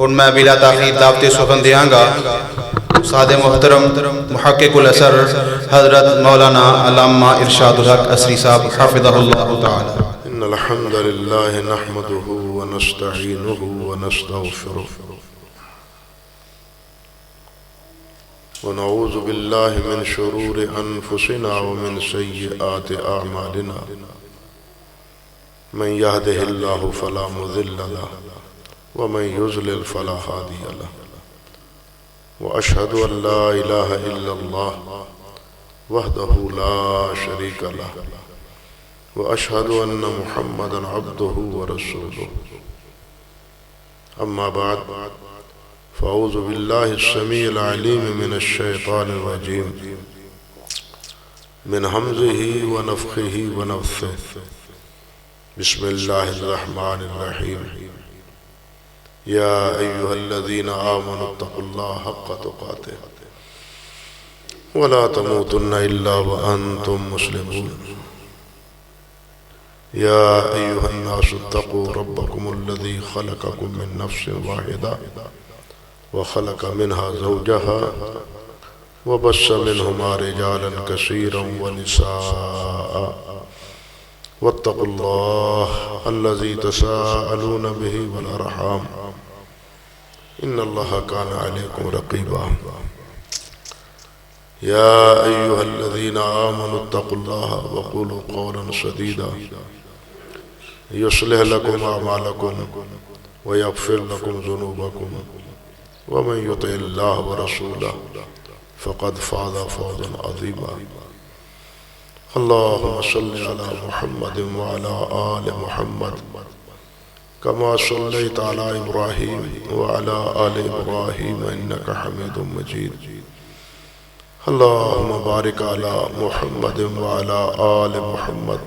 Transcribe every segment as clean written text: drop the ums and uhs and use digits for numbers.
ان میں بلا تاخیر دعوت سخن دیاں گا استاد محترم محقق الاثر حضرت مولانا علامہ ارشاد الحق عصری صاحب حافظہ اللہ تعالی۔ ان الحمد لله نحمده ونستعينه ونستغفره ونعوذ بالله من شرور انفسنا ومن سيئات اعمالنا من يهده الله فلا مضل له ومن يضلل فلا هادي له واشهد ان لا اله الا الله وحده لا شريك له واشهد ان محمدا عبده ورسوله اما بعد فاعوذ بالله السميع العليم من الشيطان الرجيم من همزه ونفخه ونفثه بسم الله الرحمن الرحيم يا أيها الذين آمنوا اتقوا الله حق تقاته ولا تموتن إلا وأنتم مسلمون يا أيها الناس اتقوا ربكم الذي خلقكم من نفس واحدة وخلق منها زوجها وبث منهما رجالا كثيرا ونساء واتقوا الله الذي تساءلون به والأرحام إن الله كان عليكم رقيبا يا أيها الذين آمنوا اتقوا الله وقولوا قولا سديدا يصلح لكم أعمالكم ويغفر لكم ذنوبكم ومن يطع الله ورسوله فقد فاز فوزا عظيما اللهم صل على محمد وعلى آل محمد كما صليت على إبراهيم وعلى آل إبراهيم إنك حميد مجيد اللهم بارك على محمد وعلى آل محمد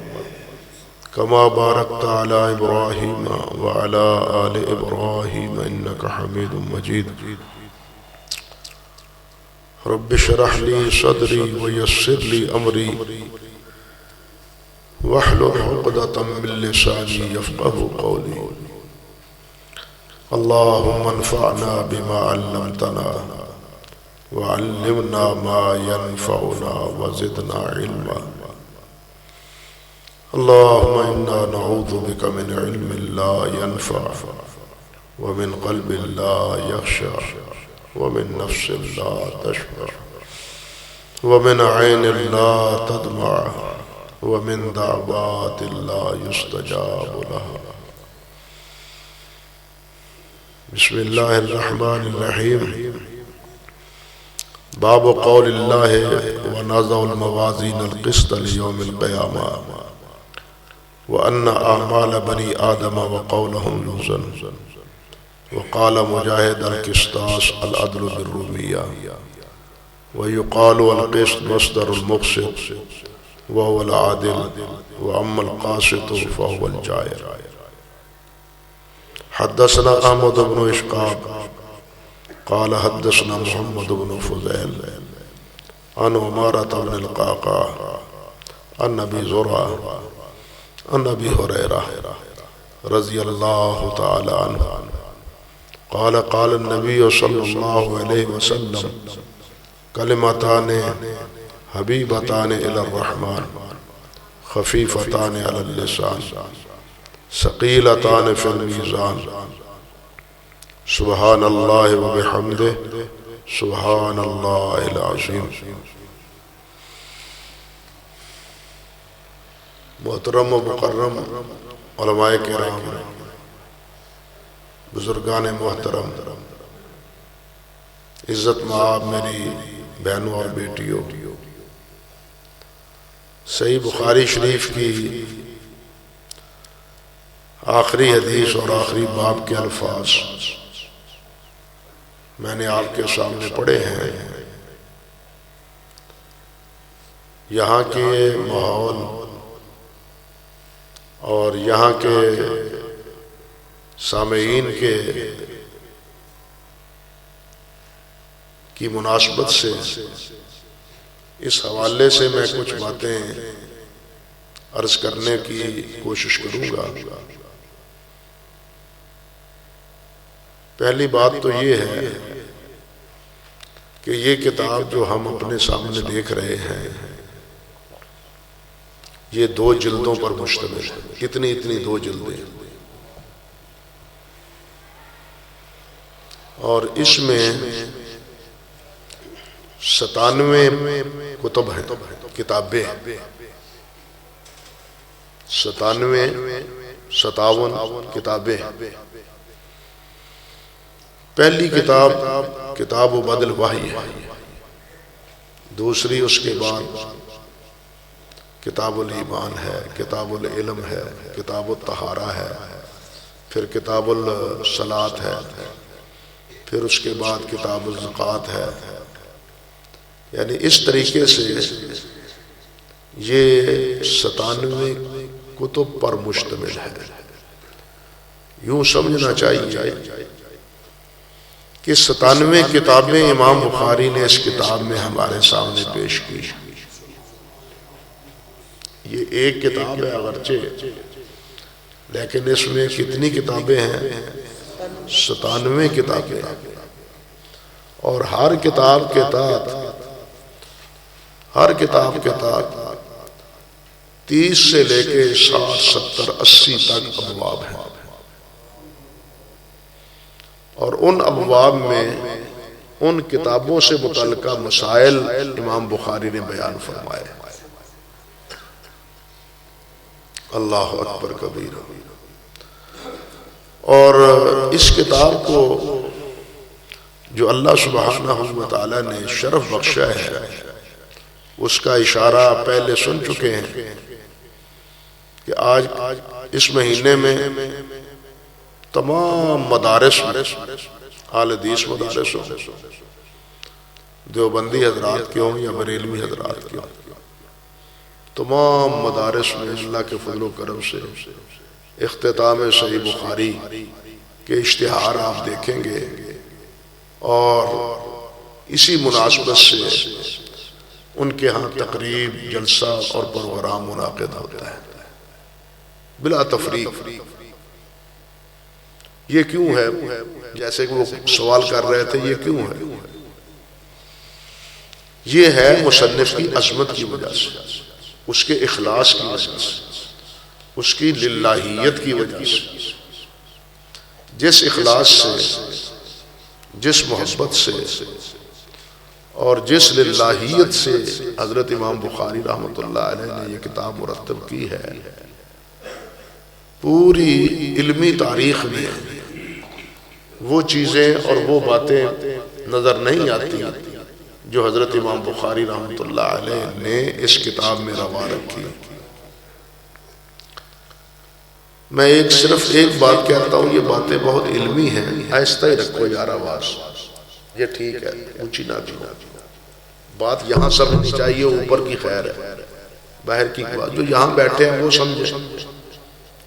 كما باركت على إبراهيم وعلى آل إبراهيم إنك حميد مجيد رب اشرح لي صدري ويسر لي أمري واحلل عقدة من لساني يفقهوا قولي اللهم انفعنا بما علمتنا وعلمنا ما ينفعنا وزدنا علما اللهم إنا نعوذ بك من علم لا ينفع ومن قلب لا يخشع ومن نفس لا تشبع ومن عين لا تدمع ومن دعوات لا يستجاب لها بسم الله الرحمن الرحيم باب قول الله ونضع الموازين القسط ليوم القيامة وأن أعمال بني آدم وقولهم يوزن وقال مجاهد القسطاس العدل بالرومية ويقال القسط مصدر المقسط وهو العادل وأما القاسط فهو الجائر حدثنا أحمد بن إشقاق قال حدثنا محمد بن فضيل عن عمارة بن القعقاع عن أبي زرعة عن أبي هريرة رضي الله تعالى عنه قال قال النبي صلى الله عليه وسلم كلمتان حبيبتان إلى الرحمن خفيفتان على اللسان ثقيلتان في الميزان سبحان الله وبحمده سبحان الله العظيم محترم و مکرم علماء کرام بزرگان محترم عزت مآب میری بہنوں اور بیٹیوں صحیح بخاری شریف کی آخری حدیث اور آخری باب کے الفاظ میں نے آپ کے سامنے پڑھے ہیں۔ یہاں کے ماحول اور یہاں کے سامعین کی مناسبت سے اس حوالے سے میں کچھ باتیں عرض کرنے کی کوشش کروں گا۔ پہلی بات تو یہ ہے کہ یہ کتاب جو ہم اپنے سامنے دیکھ رہے ہیں یہ 2 جلدوں پر مشتمل ہے، اتنی 2 جلدیں، اور اس میں 97 کتب ہیں، کتابیں 57 کتابیں ہیں۔ پہلی کتاب کتاب بدء الوحی ہے، دوسری اس کے بعد کتاب الایمان ہے، کتاب العلم ہے، کتاب الطہارہ ہے، پھر کتاب الصلاۃ ہے، پھر اس کے بعد کتاب الزکوٰۃ ہے۔ یعنی اس طریقے سے یہ 97 کتب پر مشتمل ہے۔ یوں سمجھنا چاہیے کہ 97 کتابیں امام بخاری نے اس کتاب میں ہمارے سامنے پیش کی۔ یہ ایک کتاب ہے اگرچہ، لیکن اس میں کتنی کتابیں ہیں؟ 97 کتابیں، اور ہر کتاب کے تحت 30 سے لے کے 60 70 80 تک ابواب ہیں، اور ان ابواب میں ان کتابوں سے متعلقہ مسائل امام بخاری نے بیان فرمائے۔ اللہ اکبر کبیر۔ اور اس کتاب کو جو اللہ سبحانہ و تعالی نے شرف بخشا ہے، اس کا اشارہ پہلے سن چکے ہیں کہ آج اس مہینے میں تمام مدارس اہل حدیث مدارس ہوں، دیوبندی حضرات کے ہوں یا بریلوی حضرات کے ہوں، تمام مدارس میں اللہ کے فضل و کرم سے اختتام صحیح بخاری کے اشتہار آپ دیکھیں گے، اور اسی مناسبت سے ان کے ہاں تقریب، جلسہ اور پروگرام منعقد ہوتا ہے بلا تفریق۔ یہ کیوں ہے؟ جیسے کہ وہ سوال کر رہے تھے، یہ کیوں ہے؟ یہ ہے مصنف کی عظمت کی وجہ سے، اس کے اخلاص کی وجہ سے، اس کی للہیت کی وجہ سے۔ جس اخلاص سے، جس محبت سے اور جس للہیت سے حضرت امام بخاری رحمۃ اللہ علیہ نے یہ کتاب مرتب کی ہے، پوری علمی تاریخ میں وہ چیزیں اور وہ باتیں نظر نہیں آتی جو حضرت امام بخاری رحمۃ اللہ علیہ نے اس کتاب میں روا رکھی۔ میں صرف ایک بات کہتا ہوں، یہ باتیں بہت علمی ہیں، آہستہ ہی رکھو یار آواز، یہ ٹھیک ہے، اونچی نہ بھی بات یہاں سمجھنی چاہیے، اوپر کی خیر ہے، باہر کی بات جو یہاں بیٹھے ہیں وہ سمجھیں،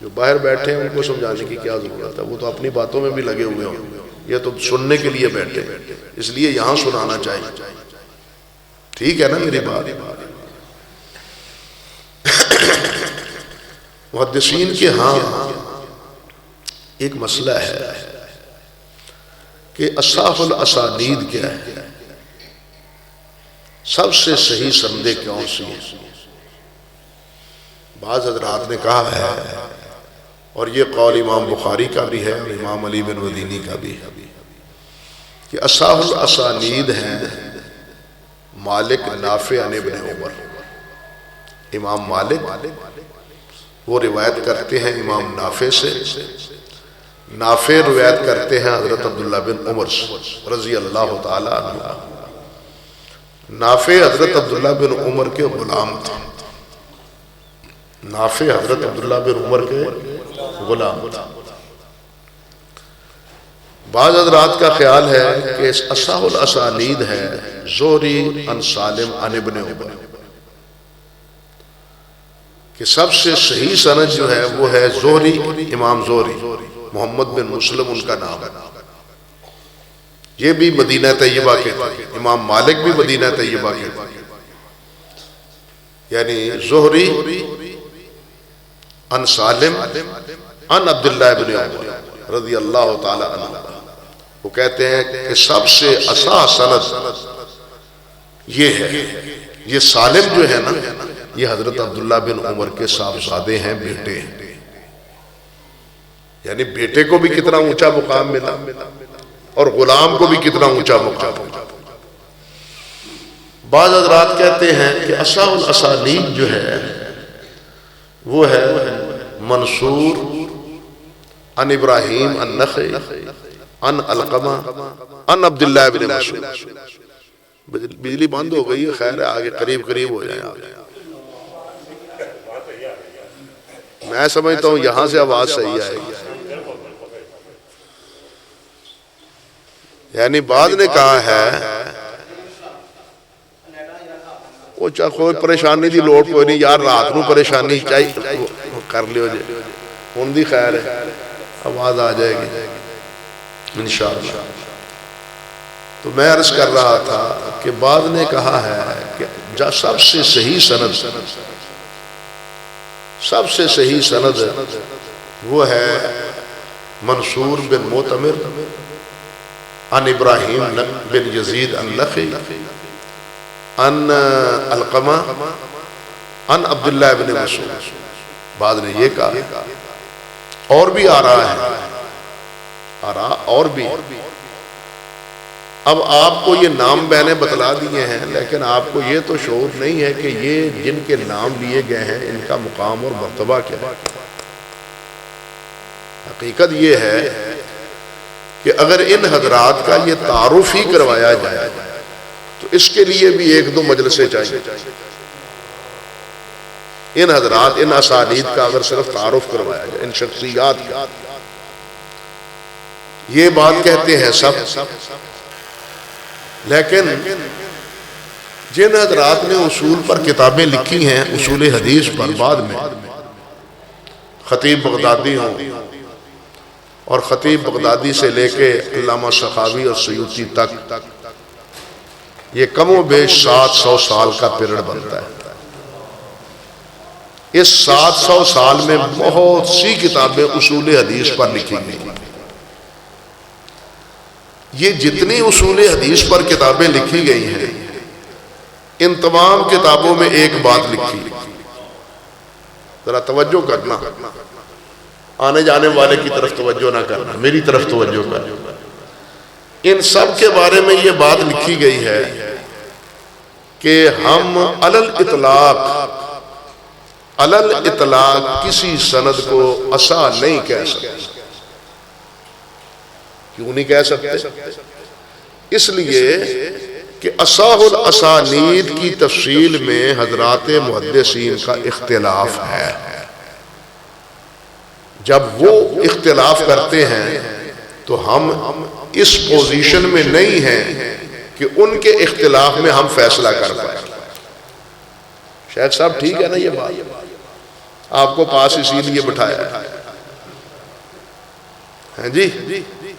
جو باہر بیٹھے ہیں ان کو سمجھانے کی کیا ضرورت ہے؟ وہ تو اپنی باتوں میں بھی لگے ہوئے ہوں، یہ تو سننے کے لیے بیٹھے، اس لیے یہاں سنانا چاہیے۔ ٹھیک ہے نا میری بات؟ محدثین کے ہاں ایک مسئلہ ہے کہ اصح الاسانید کیا ہے، سب سے صحیح سندیں کون سی ہیں؟ بعض حضرات نے کہا ہے، اور یہ قول امام بخاری کا بھی ہے اور امام علی بن مدینی کا بھی ہے، کہ اصح الاسانید ہیں مالک نافع عن ابن عمر۔ امام مالک وہ روایت کرتے ہیں امام نافع سے، نافع روایت کرتے ہیں حضرت عبداللہ بن عمر رضی اللہ تعالی عنہ۔ نافع حضرت عبداللہ بن عمر کے غلام تھے، نافع حضرت عبداللہ بن عمر کے غلام تھے۔ بعض حضرات کا خیال ہے کہ اصح الاسانید ہے زہری عن سالم عن ابن عمر، کہ سب سے صحیح سند جو ہے وہ ہے زہری، امام زہری، محمد بن مسلم ان کا نام ہے، یہ بھی مدینہ طیبہ کے تھے، امام مالک بھی مدینہ طیبہ کے تھے، یعنی زہری عن سالم عن عبداللہ بن عمر رضی اللہ تعالی عنہ۔ وہ کہتے ہیں کہ سب سے اصح سند یہ ہے، یہ سالم جو ہے نا یہ حضرت عبداللہ بن عمر کے صاحبزادے ہیں، بیٹے ہیں، یعنی بیٹے کو بھی کتنا اونچا مقام ملا اور غلام کو بھی کتنا اونچا مقام ملا۔ بعض حضرات کہتے ہیں کہ اصح الاسانید جو ہے وہ ہے منصور عن ابراہیم النخعی عن علقمہ عن عبداللہ بن مسعود۔ بجلی بند ہو گئی ہے، خیر ہے آگے قریب قریب ہو جائیں آگے۔ میں سمجھتا ہوں یہاں سے آواز صحیح آئے گی۔ یعنی بعد نے کہا ہے وہ چاہ کوئی پریشانی دی لوڑ کوئی نہیں یار، رات نو پریشانی چاہیے کر لیو جے، ان دی خیر ہے، آواز آ جائے گی انشاءاللہ۔ تو میں عرض کر رہا تھا کہ بعد نے کہا ہے کہ سب سے صحیح سند، سب سے صحیح سند وہ ہے منصور بن معتمر عن ابراہیم بن یزید النخعی عن علقمہ عن عبداللہ بن مسعود۔ بعد نے یہ کہا اور بھی آ رہا ہے، آ رہا اور بھی۔ اب آپ کو یہ نام میں نے بتلا دیے ہیں، لیکن آپ کو یہ تو شعور نہیں ہے کہ یہ جن کے نام لیے گئے ہیں ان کا مقام اور مرتبہ کیا ہے۔ حقیقت یہ ہے کہ اگر ان حضرات کا یہ تعارف ہی کروایا جائے تو اس کے لیے بھی ایک دو مجلسیں چاہیے۔ ان حضرات، ان اسانید کا اگر صرف تعارف کروایا جائے، ان شخصیات کا، یہ بات کہتے ہیں سب، لیکن جن حضرات نے اصول پر کتابیں لکھی ہیں، اصول حدیث پر، بعد میں خطیب بغدادی ہوں اور خطیب بغدادی سے لے کے علامہ سخاوی اور سیوطی تک، یہ کم و بیش 700 سال کا پیریڈ بنتا ہے۔ اس 700 سال میں بہت سی کتابیں اصول حدیث پر لکھی گئی۔ یہ جتنی اصول حدیث پر کتابیں لکھی گئی ہیں، ان تمام کتابوں میں ایک بات لکھی، ذرا توجہ کرنا، آنے جانے والے کی طرف توجہ نہ کرنا، میری طرف توجہ کرنا۔ ان سب کے بارے میں یہ بات لکھی گئی ہے کہ ہم علی الاطلاق کسی سند کو اصح نہیں کہہ سکتے۔ کیوں نہیں کہہ سکتے؟ اس لیے کہ اصح الاسانید کی تفصیل میں حضرات محدثین کا اختلاف ہے۔ جب وہ اختلاف کرتے ہیں تو ہم اس پوزیشن میں نہیں ہیں کہ ان کے اختلاف میں ہم فیصلہ کر پائیں۔ شیخ صاحب ٹھیک ہے نا یہ بات؟ آپ کو پاس اسی لیے بٹھایا ہے جی۔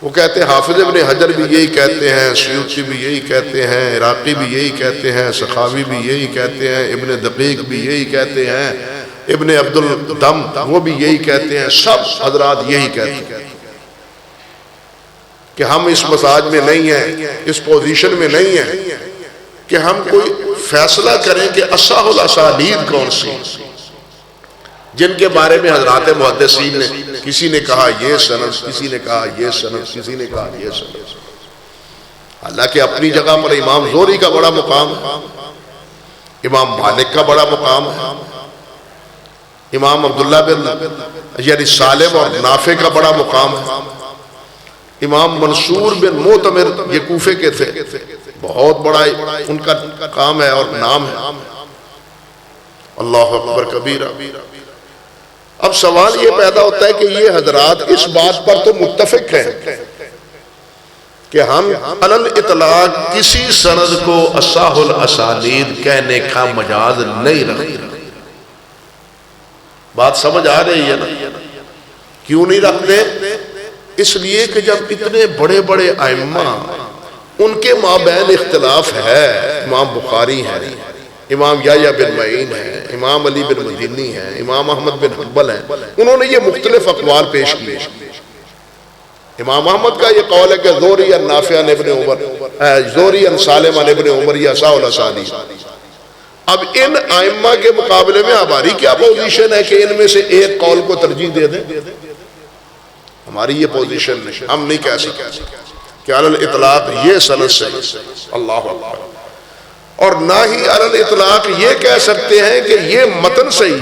وہ کہتے ہیں، حافظ ابن حجر بھی یہی کہتے ہیں، سیوطی بھی یہی کہتے ہیں، عراقی بھی یہی کہتے ہیں، سخاوی بھی یہی کہتے ہیں، ابن دقیق بھی یہی کہتے ہیں، ابن عبد الدم وہ بھی یہی کہتے ہیں، سب حضرات یہی کہتے ہیں کہ ہم اس مساج میں نہیں ہیں، اس پوزیشن میں نہیں ہیں کہ ہم کوئی فیصلہ کریں کہ اصح الاسانید کون سی، جن کے بارے میں حضرات محدثین نے، کسی نے کہا یہ سند، کسی نے کہا یہ سند، کسی نے کہا یہ سند۔ حالانکہ اپنی جگہ پر امام زہری کا بڑا مقام ہے، امام مالک کا بڑا مقام ہے، امام عبداللہ بن یعنی سالم اور نافع کا بڑا مقام ہے، امام منصور بن معتمر یہ کوفے کے تھے، بہت بڑا ان کا کام ہے اور نام ہے۔ اللہ اکبر کبیرہ۔ اب سوال یہ پیدا ہوتا ہے کہ یہ حضرات اس بات پر تو متفق ہیں کہ ہم علی الاطلاق کسی سند کو اصح الاسانید کہنے کا مجاز نہیں رکھتے۔ بات سمجھ آ رہی ہے نا؟ کیوں نہیں رکھتے؟ اس لیے کہ جب اتنے بڑے بڑے ائمہ ان کے مابین اختلاف ہے، امام بخاری ہے، امام یحییٰ بن معین ہے، امام علی بن مدینی ہے، امام احمد بن حنبل ہیں، انہوں نے یہ مختلف اقوال پیش کیے، امام احمد کا یہ قول ہے کہ زوری عن نافع عن ابن عمر، زوری عن سالم عن ابن عمر، یہ اصح الاسانید۔ اب ان ائمہ کے مقابلے میں ہماری کیا پوزیشن ہے کہ ان میں سے ایک قول کو ترجیح دے دیں؟ ہماری یہ پوزیشن نہیں، ہم نہیں کہہ سکتے کہ علی الاطلاق یہ سند سے اللہ اکبر، اور نہ ہی علی الاطلاق یہ کہہ سکتے ہیں کہ یہ متن صحیح،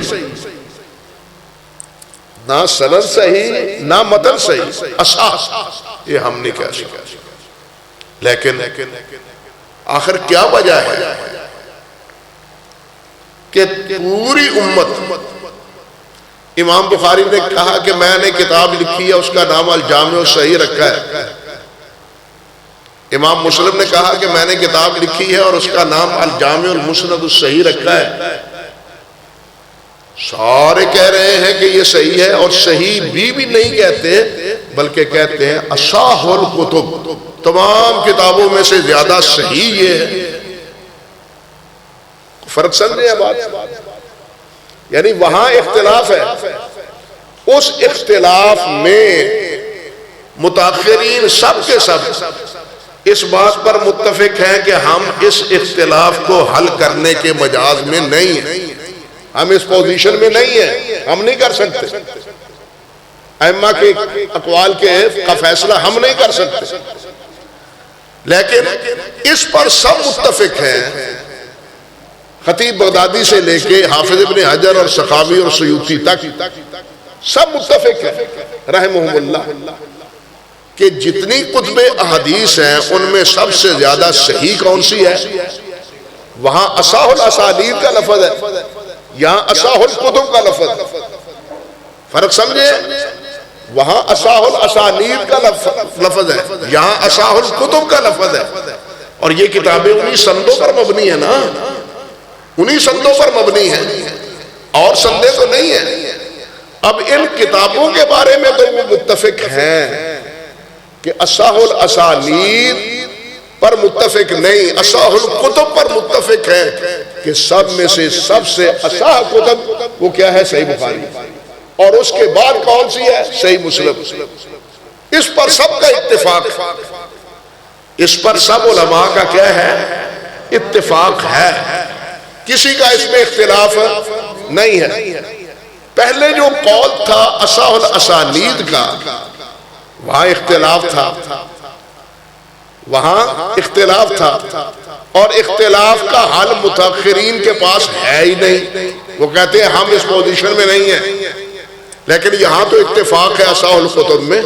نہ سند صحیح نہ متن صحیح، اصح یہ ہم نہیں کہہ سکتے۔ لیکن آخر کیا وجہ ہے کہ پوری امت، امام بخاری نے کہا کہ میں نے کتاب لکھی ہے اس کا نام الجامع الصحیح رکھا ہے، امام مسلم نے کہا کہ میں نے کتاب لکھی ہے اور اس کا نام الجامع المسند الصحیح رکھا ہے، سارے کہہ رہے ہیں کہ یہ صحیح ہے، اور صحیح بھی نہیں کہتے بلکہ کہتے ہیں اصح الکتب، تمام کتابوں میں سے زیادہ صحیح یہ ہے۔ فرق سمجھے ہیں بات؟ یعنی وہاں اختلاف ہے، اس اختلاف میں متاخرین سب کے سب اس بات پر متفق ہیں کہ ہم اس اختلاف کو حل کرنے کے مجاز میں نہیں ہیں، ہم اس پوزیشن میں نہیں ہیں، ہم نہیں کر سکتے، ائمہ کے اقوال کا فیصلہ ہم نہیں کر سکتے، لیکن اس پر سب متفق ہیں، خطیب بغدادی سے لے کے حافظ ابن حجر اور سخاوی اور سیوطی تک سب متفق ہیں رحمہم اللہ کہ جتنی کتب احادیث ہیں ان میں سب سے زیادہ صحیح کون سی ہے؟ وہاں اصح الاسانید کا لفظ ہے، یہاں اصح الکتب کا لفظ ہے، فرق سمجھے؟ وہاں اصح الاسانید کا لفظ ہے، یہاں اصح الکتب کا لفظ ہے، اور یہ کتابیں انہی سندوں پر مبنی ہیں نا، انہی سندوں پر مبنی ہیں، اور سندیں تو نہیں ہیں۔ اب ان کتابوں کے بارے میں تو وہ متفق ہیں کہ اصح الاسانید پر متفق نہیں، اصح الکتب پر متفق ہیں کہ سب میں سے سب سے اصح کتب وہ کیا ہے؟ صحیح بخاری، اور اس کے بعد کون سی ہے؟ صحیح مسلم۔ اس پر سب کا اتفاق، اس پر سب علماء کا کیا ہے؟ اتفاق ہے، کسی کا اس میں اختلاف نہیں ہے۔ پہلے جو قول تھا اصح الاسانید کا، وہاں اختلاف تھا، وہاں اختلاف تھا، اور اختلاف کا حل متاخرین کے پاس ہے ہی نہیں، وہ کہتے ہیں ہم اس پوزیشن میں نہیں ہیں، لیکن یہاں تو اتفاق ہے اصح الکتب میں،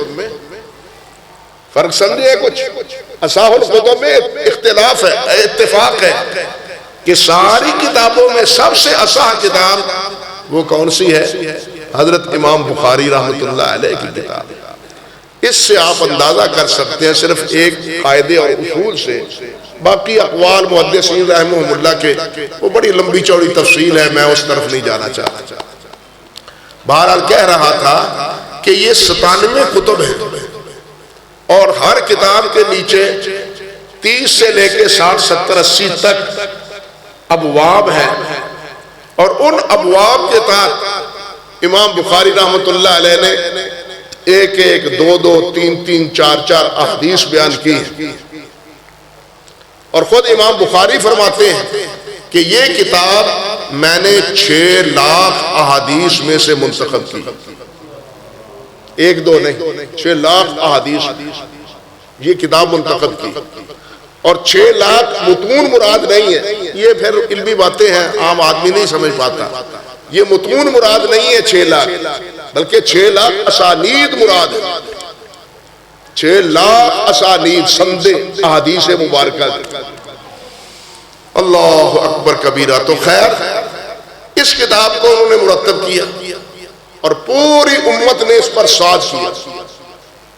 فرق سمجھے کچھ؟ اصح الکتب میں اختلاف ہے، اتفاق ہے کہ ساری کتابوں میں سب سے اصح کتاب وہ کون سی ہے؟ حضرت امام بخاری رحمۃ اللہ علیہ کی کتاب۔ اس سے آپ اندازہ کر سکتے ہیں صرف ایک قاعدے اور اصول سے، باقی اقوال محدثین رحمہم اللہ کے وہ بڑی لمبی چوڑی تفصیل ہے، میں اس طرف نہیں جانا چاہتا۔ بہرحال کہہ رہا تھا کہ یہ 97 کتب ہیں، اور ہر کتاب کے نیچے 30 سے لے کے 60 70 80 تک ابواب ہیں، اور ان ابواب کے تحت امام بخاری رحمۃ اللہ علیہ نے ایک ایک دو دو تین تین چار چار احادیث بیان کی ہیں، اور خود امام بخاری فرماتے ہیں کہ یہ کتاب میں نے 6 لاکھ احادیث میں سے منتخب کی، ایک دو نہیں، 6 لاکھ احادیث یہ کتاب منتخب کی، اور 6 لاکھ متون مراد نہیں ہے، یہ پھر علمی باتیں ہیں عام آدمی نہیں سمجھ پاتا، یہ متون مراد نہیں ہے 6 لاکھ، بلکہ 6 لاکھ اسانید مراد ہے، 6 لاکھ اسانید سندیں احادیث مبارکہ۔ اللہ اکبر کبیرہ۔ تو خیر اس کتاب کو انہوں نے مرتب کیا، اور پوری امت نے اس پر ساتھ کیا،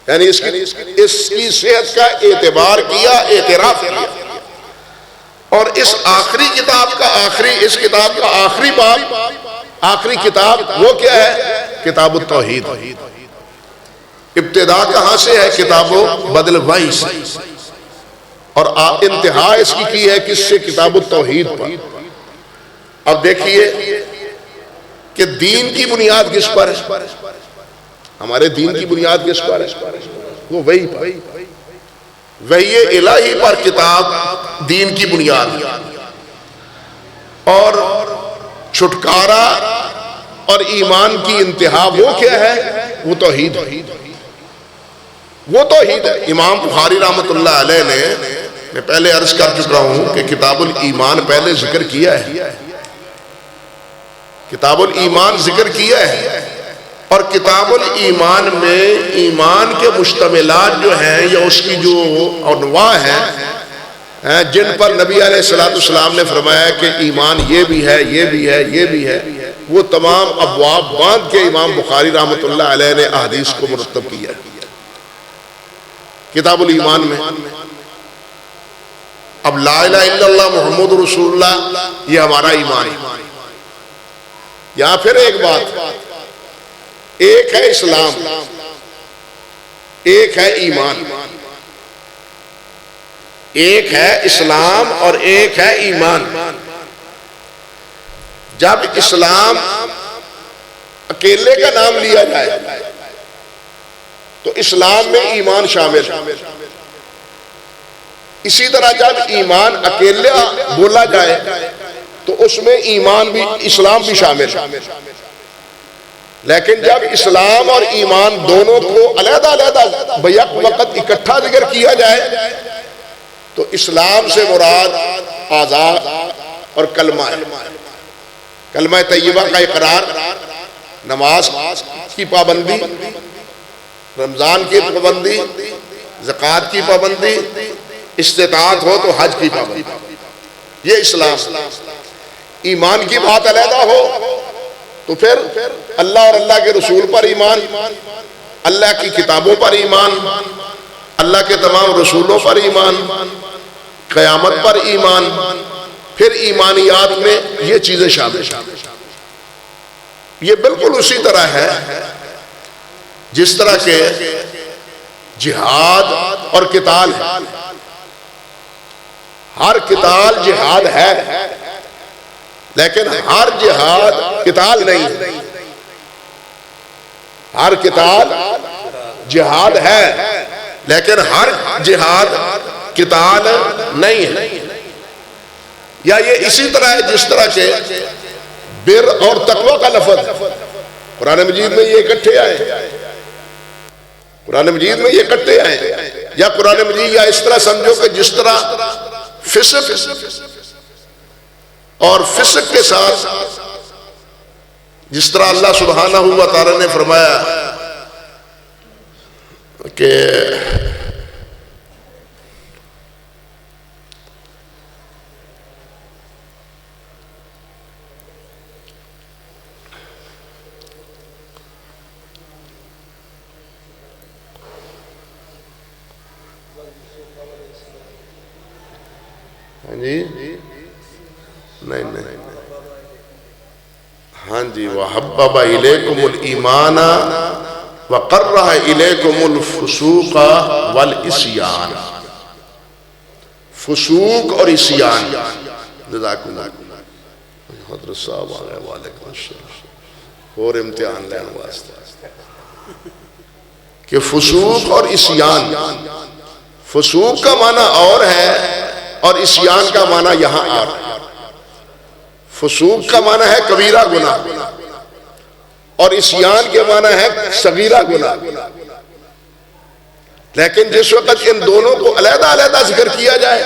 یعنی اس کی صحت کا اعتبار کیا، اعتراف کیا، اور اس آخری کتاب کا اس کتاب کا آخری باب، آخری کتاب وہ کیا ہے؟ کتاب التوحید۔ ابتدا کہاں سے ہے؟ کتاب بدل وحی سے، اور انتہا اس کی ہے کس سے؟ کتاب التوحید پر۔ اب دیکھیے کہ دین کی بنیاد کس پر ہے؟ ہمارے دین کی بنیاد کس پر ہے؟ وہ وحی الہی پر کتاب دین کی بنیاد، اور چھٹکارا اور ایمان کی انتہا وہ کیا ہے؟ وہ توحید ہے، وہ توحید ہے۔ امام بخاری رحمۃ اللہ علیہ نے، میں پہلے عرض کر چکا ہوں کہ کتاب الایمان پہلے ذکر کیا ہے، کتاب الایمان ذکر کیا ہے، اور کتاب الایمان میں ایمان کے مشتملات جو ہیں یا اس کی جو انواع ہیں جن پر نبی علیہ السلام نے فرمایا کہ ایمان یہ بھی ہے، یہ بھی ہے، یہ بھی ہے، وہ تمام ابواب باندھ کے امام بخاری رحمۃ اللہ علیہ نے احادیث کو مرتب کیا کتاب الایمان میں۔ اب لا الہ الا اللہ محمد رسول اللہ یہ ہمارا ایمان ہے۔ یا پھر ایک بات، ایک ہے اسلام، ایک ہے ایمان، ایک ہے اسلام اور ایک ہے ایمان۔ جب اسلام اکیلے کا نام لیا جائے تو اسلام میں ایمان شامل ہے، اسی طرح جب ایمان اکیلا بولا جائے تو اس میں ایمان بھی، اسلام بھی شامل ہے۔ لیکن جب اسلام اور ایمان دونوں کو علیحدہ علیحدہ بیک وقت اکٹھا ذکر کیا جائے تو اسلام سے مراد آزاد اور کلمہ ہے، کلمہ طیبہ کا اقرار، نماز کی پابندی، رمضان کی پابندی، زکوٰۃ کی پابندی، استطاعت ہو تو حج کی پابندی، یہ اسلام۔ ایمان کی بات علیحدہ ہو تو پھر اللہ اور اللہ کے رسول پر ایمان، اللہ کی کتابوں پر ایمان، اللہ کے تمام رسولوں پر ایمان، قیامت پر ایمان، پھر ایمانیات میں یہ چیزیں شامل ہیں۔ یہ بالکل اسی طرح ہے جس طرح کہ جہاد اور قتال ہے، ہر قتال جہاد ہے لیکن ہر جہاد قتال نہیں ہے، ہر قتال جہاد ہے لیکن ہر جہاد قتال نہیں ہے۔ یا یہ اسی طرح ہے جس طرح کہ بر اور تقوی کا لفظ قرآن مجید میں یہ اکٹھے آئے، قرآن مجید میں یہ اکٹھے آئے، یا قرآن مجید یا اس طرح سمجھو کہ جس طرح فسق اور فسق کے ساتھ جس طرح اللہ سبحانہ و تعالی نے فرمایا کہ نہیں ہاں جی، وَحَبَّبَ إِلَيْكُمُ الْإِيمَانَ وَقَرَّهَ إِلَيْكُمُ الْفُسُوقَ وَالْعِصْيَانَ، فسوق اور عصیان۔ جزاکم اللہ، حضرت صاحب آ گئے، وعلیکم السلام، اور امتحان لینے واسطے کہ فسوق اور عصیان، فسوق کا معنی اور ہے اور عصیان کا معنی یہاں اور ہے۔ فسوق کا معنی ہے کبیرہ گناہ اور عصیان کے معنی ہے صغیرہ گناہ، لیکن جس وقت ان دونوں کو علیحدہ علیحدہ ذکر کیا جائے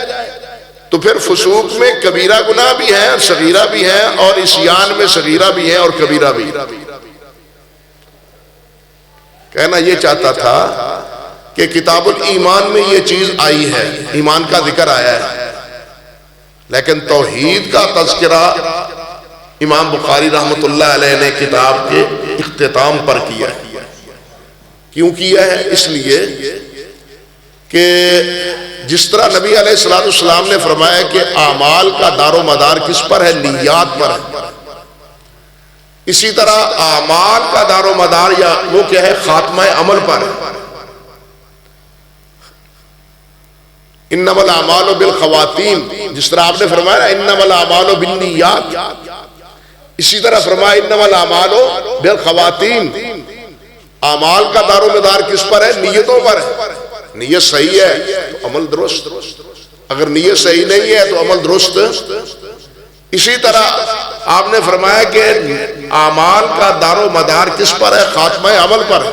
تو پھر فسوق میں کبیرہ گناہ بھی ہے اور صغیرہ بھی ہے، اور عصیان میں صغیرہ بھی ہے اور کبیرہ بھی ہے۔ کہنا یہ چاہتا تھا کہ کتاب الایمان میں یہ چیز آئی ہے، ایمان کا ذکر آیا ہے، لیکن توحید کا تذکرہ امام بخاری رحمۃ اللہ علیہ نے کتاب کے اختتام پر کیا ہے۔ کیوں کیا ہے؟ اس لیے کہ جس طرح نبی علیہ السلام نے فرمایا کہ اعمال کا دار و مدار کس پر ہے؟ نیات پر ہے۔ اسی طرح اعمال کا دار و مدار یا وہ کیا ہے؟ خاتمہ عمل پر ہے۔ انما الاعمال بالخواتیم، جس طرح آپ نے فرمایا انما الاعمال بالنیات، اسی طرح فرمایا انما الاعمال بالخواتیم، اعمال کا دار و مدار کس پر ہے؟ نیتوں پر ہے. نیت صحیح ہے تو عمل درست، اگر نیت صحیح نہیں ہے تو عمل درست. اسی طرح آپ نے فرمایا کہ اعمال کا دار و مدار کس پر ہے؟ خاتمہ عمل پر.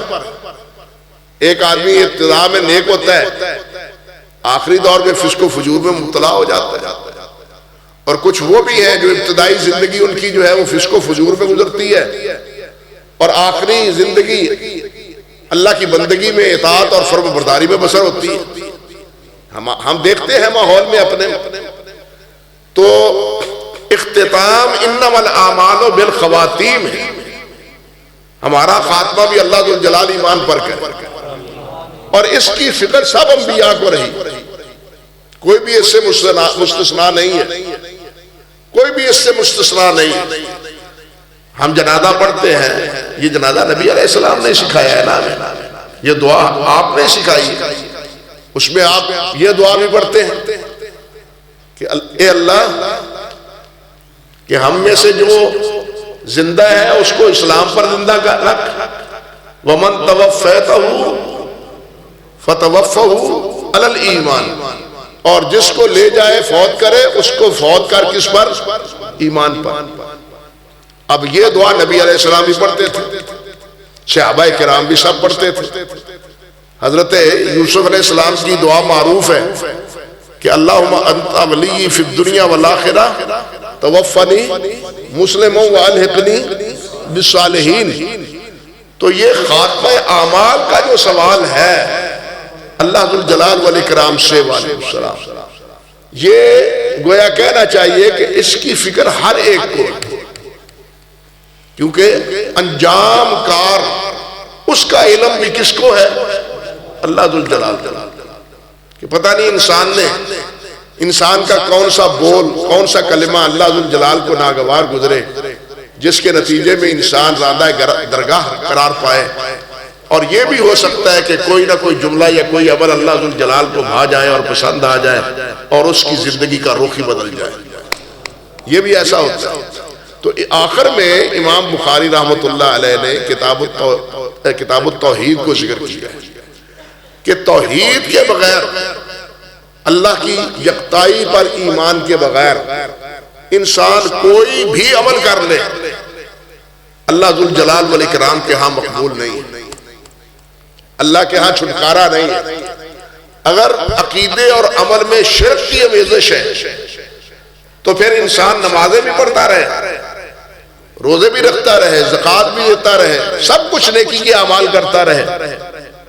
ایک آدمی ابتدا میں نیک ہوتا ہے، آخری دور میں فسق و فجور میں مبتلا ہو جاتا ہے. اور کچھ وہ بھی ہیں جو ابتدائی زندگی ان کی جو ہے وہ فسق و فجور میں گزرتی ہے، اور آخری زندگی اللہ کی بندگی میں اطاعت اور فرم برداری میں بسر ہوتی ہے. ہم دیکھتے ہیں ماحول میں اپنے. تو اختتام انما الاعمال بالخواتیم ہے. ہمارا خاتمہ بھی اللہ ذو الجلال ایمان پر کرے، اور اس کی فکر سب انبیاء کو رہی. کوئی بھی اس سے مستثنا نہیں ہے، کوئی بھی اس سے مستثنا نہیں ہے. ہم جنازہ پڑھتے ہیں، یہ جنازہ نبی علیہ السلام نے سکھایا ہے نا، یہ دعا آپ نے سکھائی. اس میں آپ یہ دعا بھی پڑھتے ہیں کہ اے اللہ کہ ہم میں سے جو زندہ ہے اس کو اسلام پر زندہ رکھ، ومن توفیتہ فتوفہ علی الایمان، اور جس کو لے جائے فوت کرے اس کو فوت کر کس پر؟ ایمان پر. اب یہ دعا نبی علیہ السلام بھی پڑھتے تھے، صحابہ کرام بھی سب پڑھتے تھے. حضرت یوسف علیہ السلام کی دعا معروف ہے کہ اللہم انت ولی فی الدنیا والآخرہ توفنی مسلما والحقنی بالصالحین. تو یہ خاتمہ اعمال کا جو سوال ہے اللہ ذو الجلال والاکرام سے وعلیکم السلام، یہ گویا کہنا چاہیے کہ اس کی فکر ہر ایک کو، کیونکہ انجام کار اس کا علم بھی کس کو ہے؟ اللہ ذو الجلال. کہ پتہ نہیں انسان کا کون سا بول، کون سا کلمہ اللہ ذو الجلال کو ناگوار گزرے جس کے نتیجے میں انسان راندہ درگاہ قرار پائے. اور یہ بھی ہو سکتا ہے کہ کوئی نہ کوئی جملہ یا کوئی عمل اللہ ذو الجلال کو بھا جائے اور پسند آ جائے اور اس کی زندگی کا رخ ہی بدل جائے. یہ بھی ایسا ہوتا ہے. تو آخر میں امام بخاری رحمۃ اللہ علیہ نے کتاب التوحید کو ذکر کیا ہے کہ توحید کے بغیر، اللہ کی یکتائی پر ایمان کے بغیر انسان کوئی بھی عمل کر لے اللہ ذو الجلال والاکرام کے ہاں مقبول نہیں، اللہ کے ہاں چھٹکارا نہیں. اگر عقیدے اور عمل میں شرک کی آمیزش ہے تو پھر انسان نمازیں بھی پڑھتا رہے، روزے بھی رکھتا رہے، زکوٰۃ بھی دیتا رہے، سب کچھ نیکی کے اعمال کرتا رہے،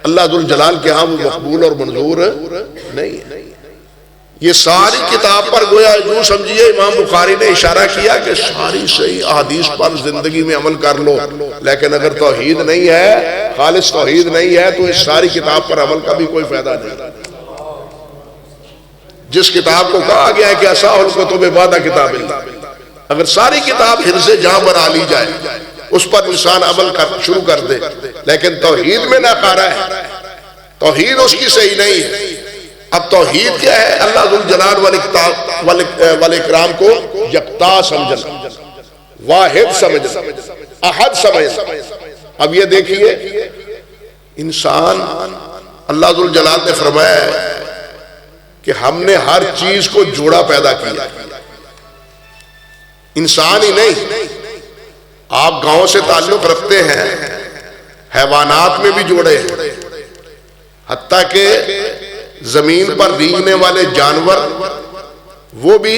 اللہ ذو الجلال کے ہاں وہ مقبول اور منظور نہیں ہے. یہ ساری کتاب پر گویا یوں سمجھیے امام بخاری نے اشارہ کیا کہ ساری صحیح احادیث پر زندگی میں عمل کر لو، لیکن اگر توحید نہیں ہے، خالص توحید نہیں ہے، تو اس ساری کتاب پر عمل کا بھی کوئی فائدہ نہیں. جس کتاب کو کہا گیا ہے کہ اصح الکتب بعد کتاب اللہ، اگر ساری کتاب حرز جاں بنا لی جائے، اس پر انسان عمل شروع کر دے، لیکن توحید میں ناکارہ ہے، توحید اس کی صحیح نہیں ہے. اب توحید کیا ہے؟ اللہ ذو الجلال والاکرام کو یکتا سمجھنا، واحد سمجھنا، احد سمجھنا. اب یہ دیکھیے انسان، اللہ ذو الجلال نے فرمایا ہے کہ ہم نے ہر چیز کو جوڑا پیدا کیا، انسان ہی نہیں. آپ گاؤں سے تعلق رکھتے ہیں، حیوانات میں بھی جوڑے ہیں، حتیٰ کہ زمین پر رینگنے والے جانور وہ بھی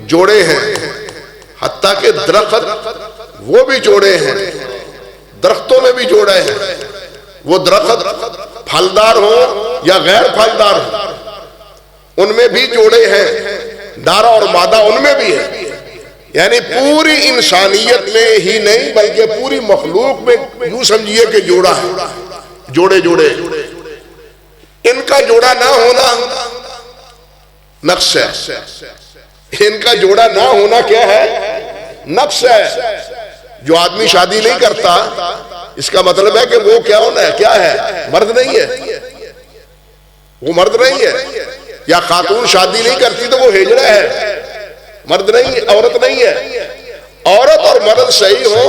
جوڑے ہیں، حتیٰ کہ درخت وہ بھی جوڑے ہیں، درختوں میں بھی جوڑے ہیں. وہ درخت پھلدار ہوں یا غیر پھلدار ہوں ان میں بھی جوڑے ہیں، نارا اور مادہ ان میں بھی ہے. یعنی پوری انسانیت میں ہی نہیں بلکہ پوری مخلوق میں یوں سمجھیے کہ جوڑا ہے، جوڑے جوڑے. ان کا جوڑا نہ ہونا نقص ہے، ان کا جوڑا نہ ہونا کیا ہے؟ نقص ہے. جو آدمی شادی نہیں کرتا اس کا مطلب ہے کہ وہ کیا ہونا ہے؟ کیا ہے؟ مرد نہیں ہے، وہ مرد نہیں ہے. یا خاتون شادی نہیں کرتی تو وہ ہجڑا ہے، مرد نہیں ہے، عورت نہیں ہے. عورت اور مرد صحیح ہو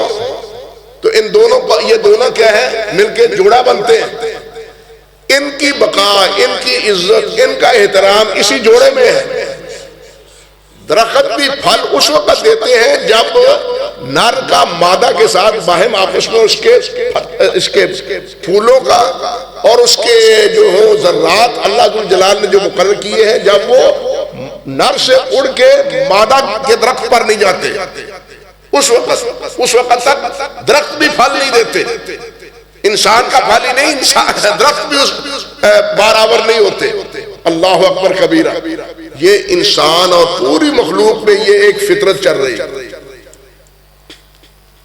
تو ان دونوں کا یہ دونوں کیا ہے؟ مل کے جوڑا بنتے ہیں. ان کی بقا، ان کی عزت، ان کا احترام اسی جوڑے میں ہے. درخت بھی پھل اس وقت دیتے ہیں جب نر کا مادہ کے ساتھ باہم آپس میں اس کے پھولوں کا اور اس کے جو ہو ذرات اللہ ذو الجلال نے جو مقرر کیے ہیں، جب وہ نر سے اڑ کے مادہ کے درخت پر نہیں جاتے، اس وقت تک درخت بھی پھل نہیں دیتے. انسان کا پھل ہی نہیں، درخت بھی برابر نہیں ہوتے. اللہ اکبر کبیرہ. یہ انسان اور پوری مخلوق میں یہ ایک فطرت چل رہی ہے.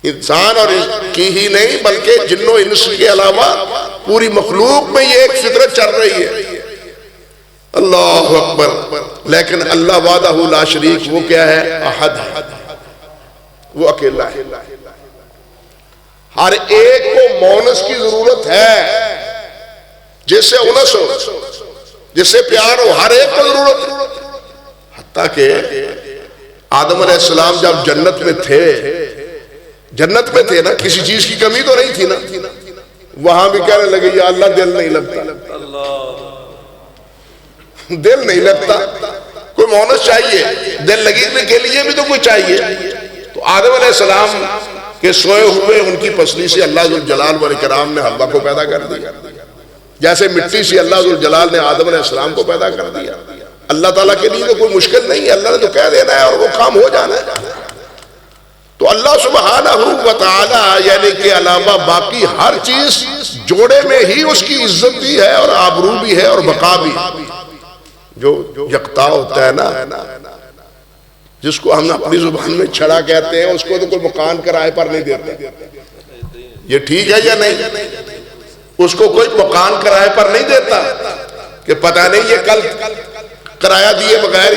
انسان اور کی ہی نہیں بلکہ جن و انس کے علاوہ پوری مخلوق میں یہ ایک فطرت چل رہی ہے. اللہ اکبر. لیکن اللہ وحدہ لا شریک وہ کیا ہے؟ احد ہے، وہ اکیلا ہے. ہر ایک کو مونس کی ضرورت ہے، جس سے انس ہو، جس سے پیار ہو، ہر ایک کو ضرورت ہے. حتیٰ کہ آدم علیہ السلام جب جنت میں تھے نا، کسی چیز کی کمی تو نہیں تھی نا، وہاں بھی کہنے لگے یا اللہ دل نہیں لگتا، دل نہیں لگتا، کوئی مونس چاہیے، دل لگنے کے لیے بھی تو کوئی چاہیے. تو آدم علیہ السلام کہ سوئے ہوئے ان کی پسلی سے اللہ ذو الجلال والاکرام نے حوا کو پیدا کر دیا، جیسے مٹی سے اللہ ذو الجلال نے آدم علیہ السلام کو پیدا کر دیا. اللہ تعالیٰ کے لیے تو کوئی مشکل نہیں ہے، اللہ نے تو کہہ دینا ہے اور وہ کام ہو جانا ہے. تو اللہ سبحانہ و تعالی یعنی کہ علاوہ باقی ہر چیز جوڑے میں ہی اس کی عزت بھی ہے اور آبرو بھی ہے اور بقا بھی. جو یکتا ہوتا ہے نا، جس کو ہم اپنی زبان میں چھڑا کہتے ہیں، اس کو تو کوئی مکان کرائے پر نہیں دیتا. یہ ٹھیک ہے یا نہیں؟ اس کو کوئی مکان کرائے پر نہیں دیتا کہ پتہ نہیں یہ کل کرایہ دیے بغیر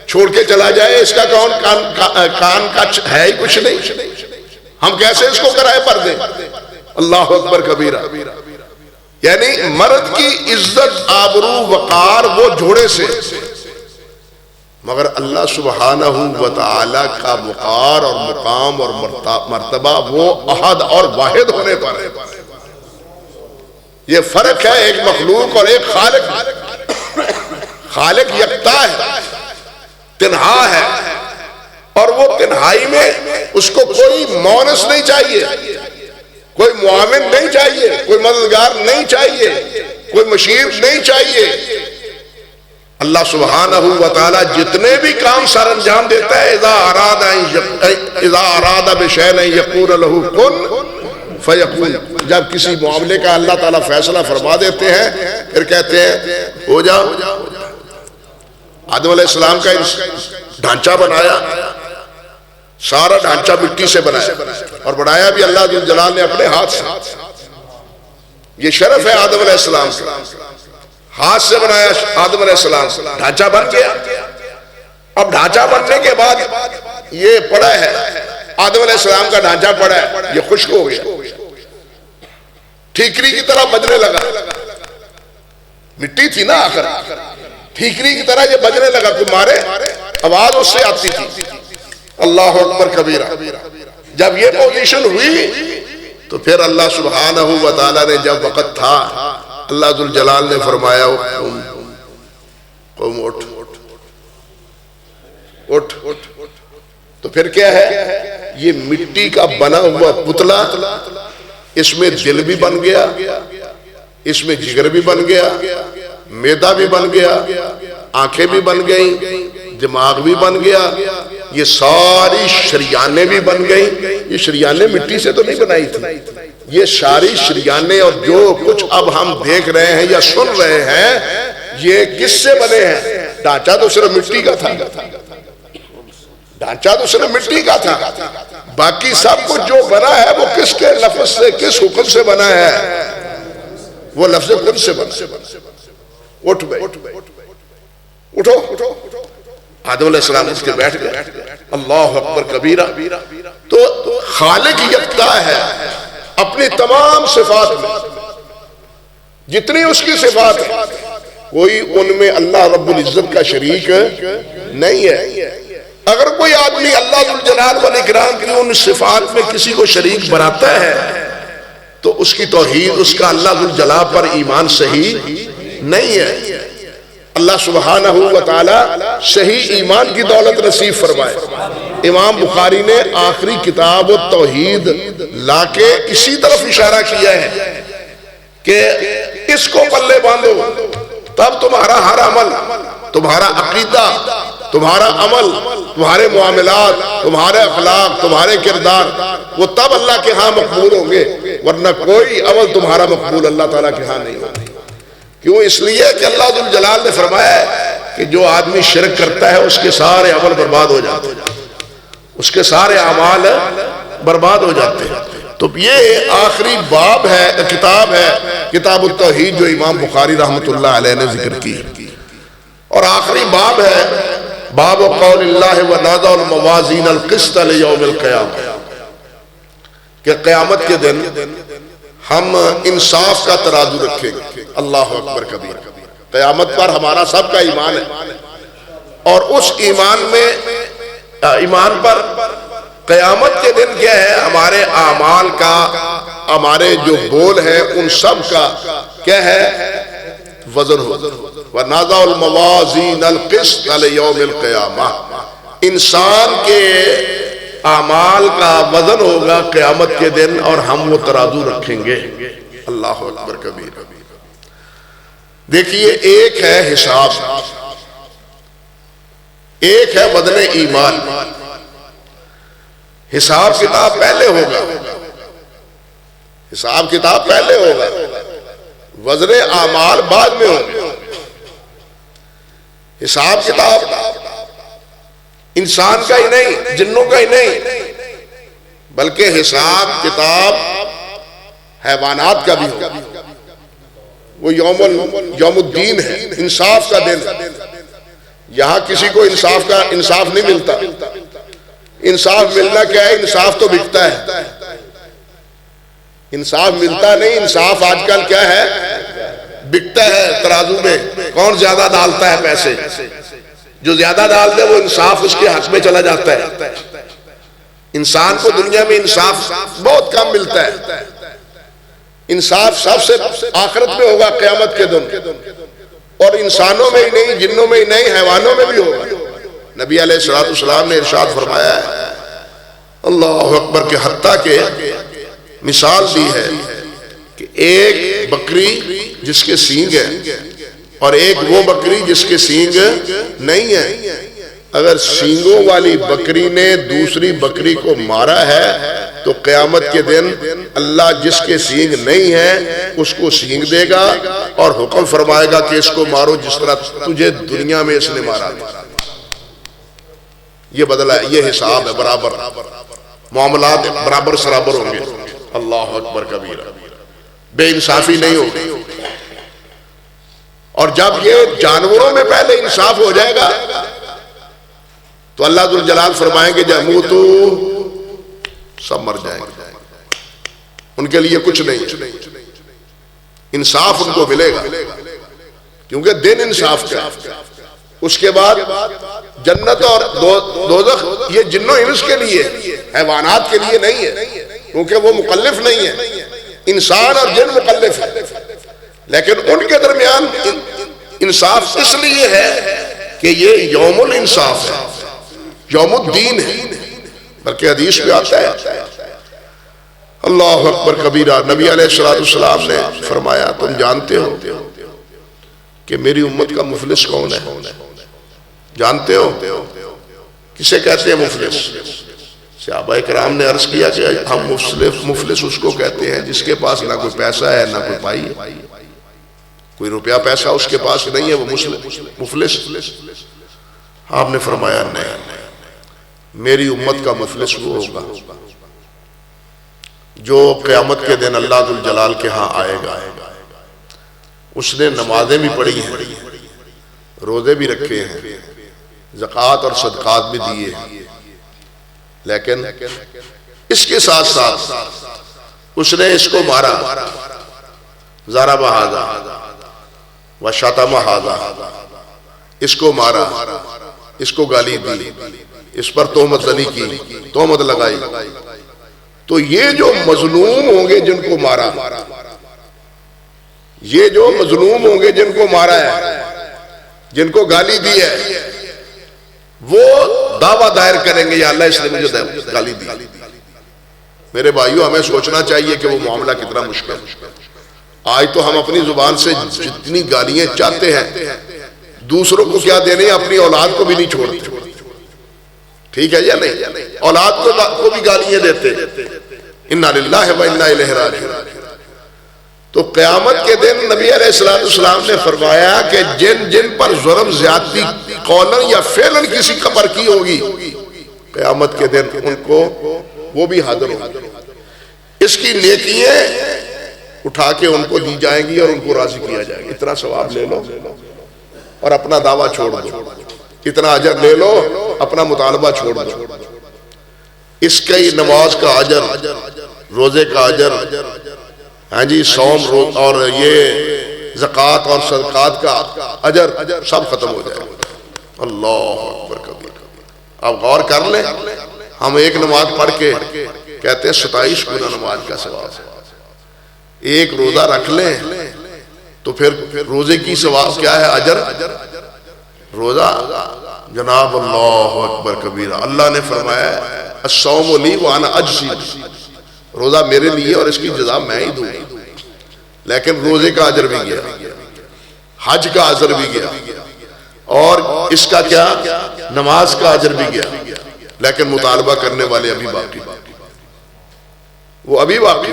چھوڑ کے چلا جائے، اس کا کان کا ہے ہی کچھ نہیں، ہم کیسے اس کو کرائے پر دیں؟ اللہ اکبر کبیرہ. یعنی مرد کی عزت، آبرو، وقار وہ جوڑے سے، مگر اللہ سبحانہ و تعالی کا وقار اور مقام اور مرتبہ وہ احد اور واحد ہونے پر ہے. یہ فرق ہے ایک مخلوق اور ایک خالق. خالق یکتا ہے، تنہا ہے، اور وہ تنہائی میں اس کو کوئی مونس نہیں چاہیے، کوئی معاون نہیں چاہیے، کوئی مددگار نہیں چاہیے، کوئی مشیر نہیں چاہیے. اللہ سبحانہ و تعالی جتنے بھی کام سر انجام دیتا ہے، اذا اراد بشیء یقول له کن فیکون. جب کسی معاملے کا اللہ تعالیٰ فیصلہ فرما دیتے ہیں، پھر کہتے ہیں ہو جا. آدم علیہ السلام کا ڈھانچہ بنایا، سارا ڈھانچہ مٹی سے بنایا، اور بنایا بھی اللہ ذو الجلال نے اپنے ہاتھ سے. یہ شرف ہے آدم علیہ السلام کا، ہاتھ سے بنایا آدم علیہ السلام. ڈھانچہ بن گیا. اب ڈھانچہ بننے کے بعد یہ پڑا ہے، آدم علیہ السلام کا ڈھانچہ پڑا ہے، یہ خشک ہو گیا، ٹھیکری کی طرح بجنے لگا. مٹی تھی نا آخر، ٹھیکری کی طرح یہ بجنے لگا، کوئی مارے آواز اس سے آتی تھی. اللہ اکبر کبیرہ. جب یہ پوزیشن ہوئی تو پھر اللہ سبحانہ و تعالی نے جب وقت تھا، اللہ ذو الجلال نے فرمایا قوم اٹھ. تو پھر کیا ہے؟ یہ مٹی کا بنا ہوا پتلا، اس میں دل بھی بن گیا، اس میں جگر بھی بن گیا، میدا بھی بن گیا، آنکھیں بھی بن گئیں، دماغ بھی بن گیا، یہ ساری شریانیں بھی بن گئیں. یہ شریانیں مٹی سے تو نہیں بنائی تھی، یہ ساری شریانیں اور جو کچھ اب ہم دیکھ رہے ہیں یا سن رہے ہیں، یہ کس سے بنے ہیں؟ ڈھانچہ تو صرف مٹی کا تھا، ڈھانچہ تو صرف مٹی کا تھا. باقی سب کچھ جو بنا ہے وہ کس کے لفظ سے، کس حکم سے بنا ہے؟ وہ لفظ کن سے بنا. اٹھ بے، اٹھو. آدم علیہ السلام اس کے بیٹھ گئے. اللہ اکبر کبیرہ. تو خالق یکتا ہے اپنی تمام صفات میں، جتنی اس کی صفات ہے کوئی ان میں اللہ رب العزت کا شریک نہیں ہے. اگر کوئی آدمی اللہ ذوالجلال والاکرام کی ان صفات میں کسی کو شریک بناتا ہے تو اس کی توحید، اس کا اللہ ذوالجلال پر ایمان صحیح نہیں ہے۔ اللہ سبحانہ و تعالی صحیح ایمان کی دولت نصیب فرمائے۔ امام بخاری نے آخری کتاب توحید لا کے اسی طرف اشارہ کیا ہے کہ اس کو پلے باندھو، تب تمہارا ہر عمل، تمہارا عقیدہ، تمہارا عمل، تمہارے معاملات، تمہارے اخلاق، تمہارے کردار، وہ تب اللہ کے ہاں مقبول ہوں گے، ورنہ کوئی عمل تمہارا مقبول اللہ تعالیٰ کے ہاں نہیں ہوگا۔ کیوں؟ اس لیے کہ اللہ ذوالجلال نے فرمایا ہے کہ جو آدمی شرک کرتا ہے اس کے سارے عمل برباد ہو جاتے ہیں، اس کے سارے اعمال برباد ہو جاتے ہیں۔ تو یہ آخری باب ہے، کتاب ہے، کتاب التوحید، جو امام بخاری رحمۃ اللہ علیہ نے ذکر کی، اور آخری باب ہے باب قول اللہ ونضع الموازین القسط لیوم القیامہ، کہ قیامت کے دن ہم انصاف کا ترازو رکھیں گے۔ اللہ اکبر کبیر۔ قیامت پر ہمارا سب کا ایمان ہے، اور اس ایمان پر قیامت کے دن کیا ہے، ہمارے اعمال کا، ہمارے جو بول ہیں ان سب کا کیا ہے، وزن ہو۔ وَنَضَعُ الْمَوَازِينَ الْقِسْطَ لِيَوْمِ الْقِيَامَةِ، انسان کے اعمال کا وزن ہوگا قیامت کے دن، اور ہم وہ ترازو رکھیں گے۔ اللہ اکبر کبیر۔ دیکھیے، ایک ہے حساب، ایک ہے وزن ایمان۔ حساب کتاب پہلے ہوگا، حساب کتاب پہلے ہوگا، وزن اعمال بعد میں ہوگا۔ حساب کتاب انسان کا ہی نہیں، جنوں کا ہی نہیں، بلکہ حساب کتاب حیوانات کا بھی ہوگا۔ وہ یوم الدین ہے، انصاف کا دن۔ یہاں کسی کو انصاف نہیں ملتا۔ انصاف ملنا کیا ہے؟ انصاف تو بکتا ہے، انصاف ملتا نہیں۔ انصاف آج کل کیا ہے؟ بکتا ہے ترازو میں، کون زیادہ ڈالتا ہے پیسے، جو زیادہ ڈال دے وہ انصاف اس کے حق میں چلا جاتا ہے۔ انسان کو دنیا میں انصاف بہت کم ملتا ہے۔ انصاف سب سے آخرت میں ہوگا قیامت کے دن، اور انسانوں میں ہی نہیں، جنوں میں ہی نہیں، حیوانوں میں بھی ہوگا۔ نبی علیہ السلام نے ارشاد فرمایا ہے، اللہ اکبر، کہ حتیٰ کہ مثال دی ہے کہ ایک بکری جس کے سینگ ہے اور ایک وہ بکری جس کے سینگ نہیں ہے، اگر سینگوں والی بکری نے دوسری بکری کو مارا ہے تو قیامت کے دن اللہ جس کے سینگ نہیں ہے اس کو سینگ دے گا، اور حکم فرمائے گا کہ اس کو مارو جس طرح تجھے دنیا میں اس نے مارا تھا۔ یہ بدلہ ہے، یہ حساب ہے، برابر معاملات برابر سرابر ہوں گے۔ اللہ اکبر کبیرہ، بے انصافی نہیں ہوگی۔ اور جب یہ جانوروں میں پہلے انصاف ہو جائے گا تو اللہ ذوالجلال فرمائیں گے جموتو، سب مر جائیں گے، ان کے لیے کچھ نہیں، انصاف ان کو ملے گا، کیونکہ دن انصاف کا ہے۔ اس کے بعد جنت اور دوزخ یہ جن و انس کے لیے، حیوانات کے لیے نہیں ہے، کیونکہ وہ مکلف نہیں ہے۔ انسان اور جن مکلف ہے، لیکن ان کے درمیان انصاف اس لیے ہے کہ یہ یوم الانصاف ہے، یوم الدین ہے۔ بلکہ حدیث میں آتا ہے، اللہ اکبر کبیرہ، نبی علیہ السلام نے فرمایا، تم جانتے ہو کہ میری امت کا مفلس کون ہے؟ جانتے ہو کسے کہتے ہیں مفلس؟ صحابہ کرام نے عرض کیا کہ ہم مفلس اس کو کہتے ہیں جس کے پاس نہ کوئی پیسہ ہے نہ کوئی پائی ہے، کوئی روپیہ پیسہ اس کے پاس نہیں ہے، وہ مفلس۔ آپ نے فرمایا نہیں، میری امت کا مفلس وہ ہوگا جو قیامت کے دن اللہ ذوالجلال کے ہاں آئے گا، اس نے نمازیں بھی پڑھی ہیں، روزے بھی رکھے ہیں، زکوٰۃ اور صدقات بھی دیے، لیکن اس کے ساتھ ساتھ اس نے اس کو مارا، ضرب ھذا وشتم ھذا، اس کو مارا، اس کو گالی دی، اس پر تہمت زنی کی، تہمت لگائی. تو یہ جو مظلوم ہوں گے جن کو مارا، یہ جو مظلوم ہوں گے جن کو مارا ہے، جن کو گالی دی ہے، وہ دعویٰ دائر کریں گے یا اللہ اس نے مجھے گالی دی. میرے بھائیوں ہمیں سوچنا چاہیے کہ وہ معاملہ کتنا مشکل ہے. آج تو ہم اپنی زبان سے جتنی گالیاں چاہتے ہیں دوسروں کو کیا دینے، اپنی اولاد کو بھی نہیں چھوڑتے. ٹھیک ہے یا نہیں؟ اولاد کو بھی گالیاں دیتے. انا للہ و انا الیہ راجعون. تو قیامت کے دن نبی علیہ السلام نے فرمایا کہ جن جن پر ظلم زیادتی قولاً یا فعلاً کسی پر کی ہوگی، قیامت کے دن ان کو وہ بھی حاضر ہوگی. اس کی نیکیاں اٹھا کے ان کو دی جائیں گی اور ان کو راضی کیا جائے گا. اتنا ثواب لے لو اور اپنا دعویٰ چھوڑ دو، اتنا اجر لے لو، اپنا مطالبہ چھوڑ دو. اس کی نماز کا اجر، روزے کا اجر، ہاں جی صوم اور یہ زکوٰۃ اور صدقات کا اجر سب ختم ہو جائے گا. اللہ اکبر کبیر. اب غور کر لیں، ہم ایک نماز پڑھ کے کہتے ہیں 27 گنا نماز کا ثواب. ایک روزہ رکھ لیں تو پھر روزے کی ثواب کیا ہے، اجر. روزہ جناب اللہ اکبر کبیرہ. اللہ نے فرمایا الصوم لی وانا اجزی، روزہ میرے لیے اور اس کی جزا میں ہی دوں. لیکن روزے کا اجر بھی گیا، حج کا اجر بھی گیا، اور اس کا کیا، نماز کا اجر بھی گیا. لیکن مطالبہ کرنے والے ابھی باقی، وہ ابھی باقی.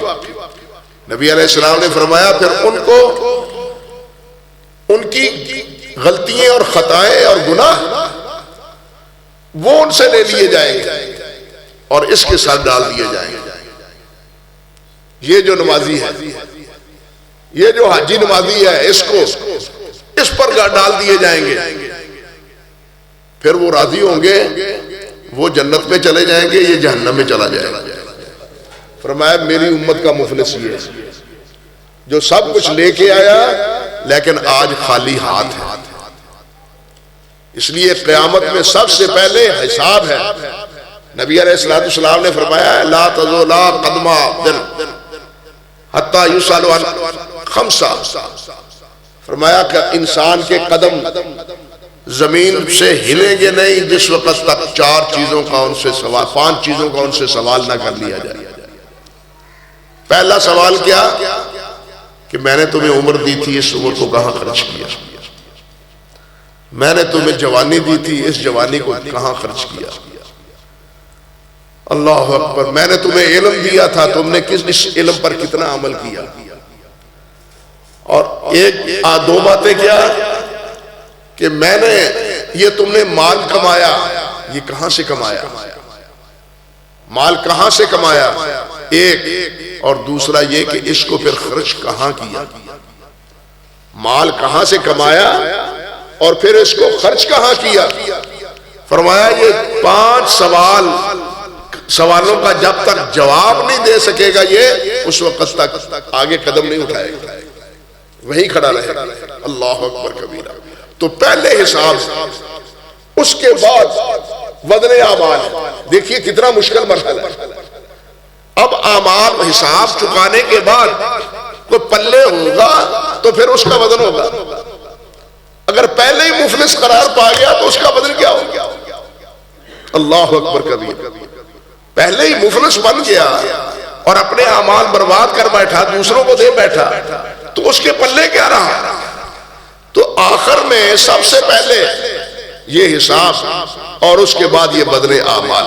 نبی علیہ السلام نے فرمایا پھر ان کو ان کی غلطیاں اور خطائیں اور گناہ وہ ان سے لے لیے جائیں گے اور اس کے ساتھ ڈال دیے جائیں گے. یہ جو نمازی ہے، یہ جو حاجی نمازی ہے، اس پر ڈال دیے جائیں گے. پھر وہ راضی ہوں گے، وہ جنت میں چلے جائیں گے، یہ جہنم میں چلا جائے گا. فرمایا میری امت کا مفلس یہ ہے جو سب کچھ لے کے آیا لیکن آج خالی ہاتھ ہے. اس لیے قیامت میں سب سے پہلے حساب ہے. نبی علیہ السلام نے فرمایا لا تزولا قدم عبد حتی یسأل عن خمسہ. فرمایا کہ انسان کے قدم زمین سے ہلیں گے نہیں جس وقت تک 4 چیزوں کا ان سے سوال، 5 چیزوں کا ان سے سوال نہ کر لیا جائے. پہلا سوال کیا کہ میں نے تمہیں عمر دی تھی، اس عمر کو کہاں خرچ کیا؟ میں نے تمہیں جوانی دی تھی، اس جوانی کو کہاں خرچ کیا؟ اللہ اکبر. میں نے تمہیں علم دیا تھا، تم نے اس علم پر کتنا عمل کیا؟ اور دو باتیں کیا کہ میں نے یہ تم نے مال کمایا، یہ کہاں سے کمایا؟ مال کہاں سے کمایا ایک، اور دوسرا یہ کہ اس کو پھر خرچ کہاں کیا؟ مال کہاں سے کمایا اور پھر اس کو خرچ کہاں کیا؟ فرمایا یہ 5 سوالوں کا جب تک جواب نہیں دے سکے گا یہ، اس وقت تک آگے قدم نہیں اٹھائے گا، وہیں کھڑا رہے گا. اللہ اکبر کبیرہ. تو پہلے حساب، اس کے بعد وزن اعمال. دیکھیے کتنا مشکل مرحلہ ہے. اب اعمال حساب چکانے کے بعد کوئی پلے ہوگا تو پھر اس کا وزن ہوگا. اگر پہلے ہی مفلس قرار پا گیا تو اس کا وزن کیا ہوگا؟ اللہ اکبر کبیر. پہلے ہی مفلس بن گیا اور اپنے اعمال برباد کر بیٹھا، دوسروں کو دے بیٹھا، تو اس کے پلے کیا رہا؟ تو آخر میں سب سے پہلے یہ حساب اور اس کے بعد یہ بدلے اعمال.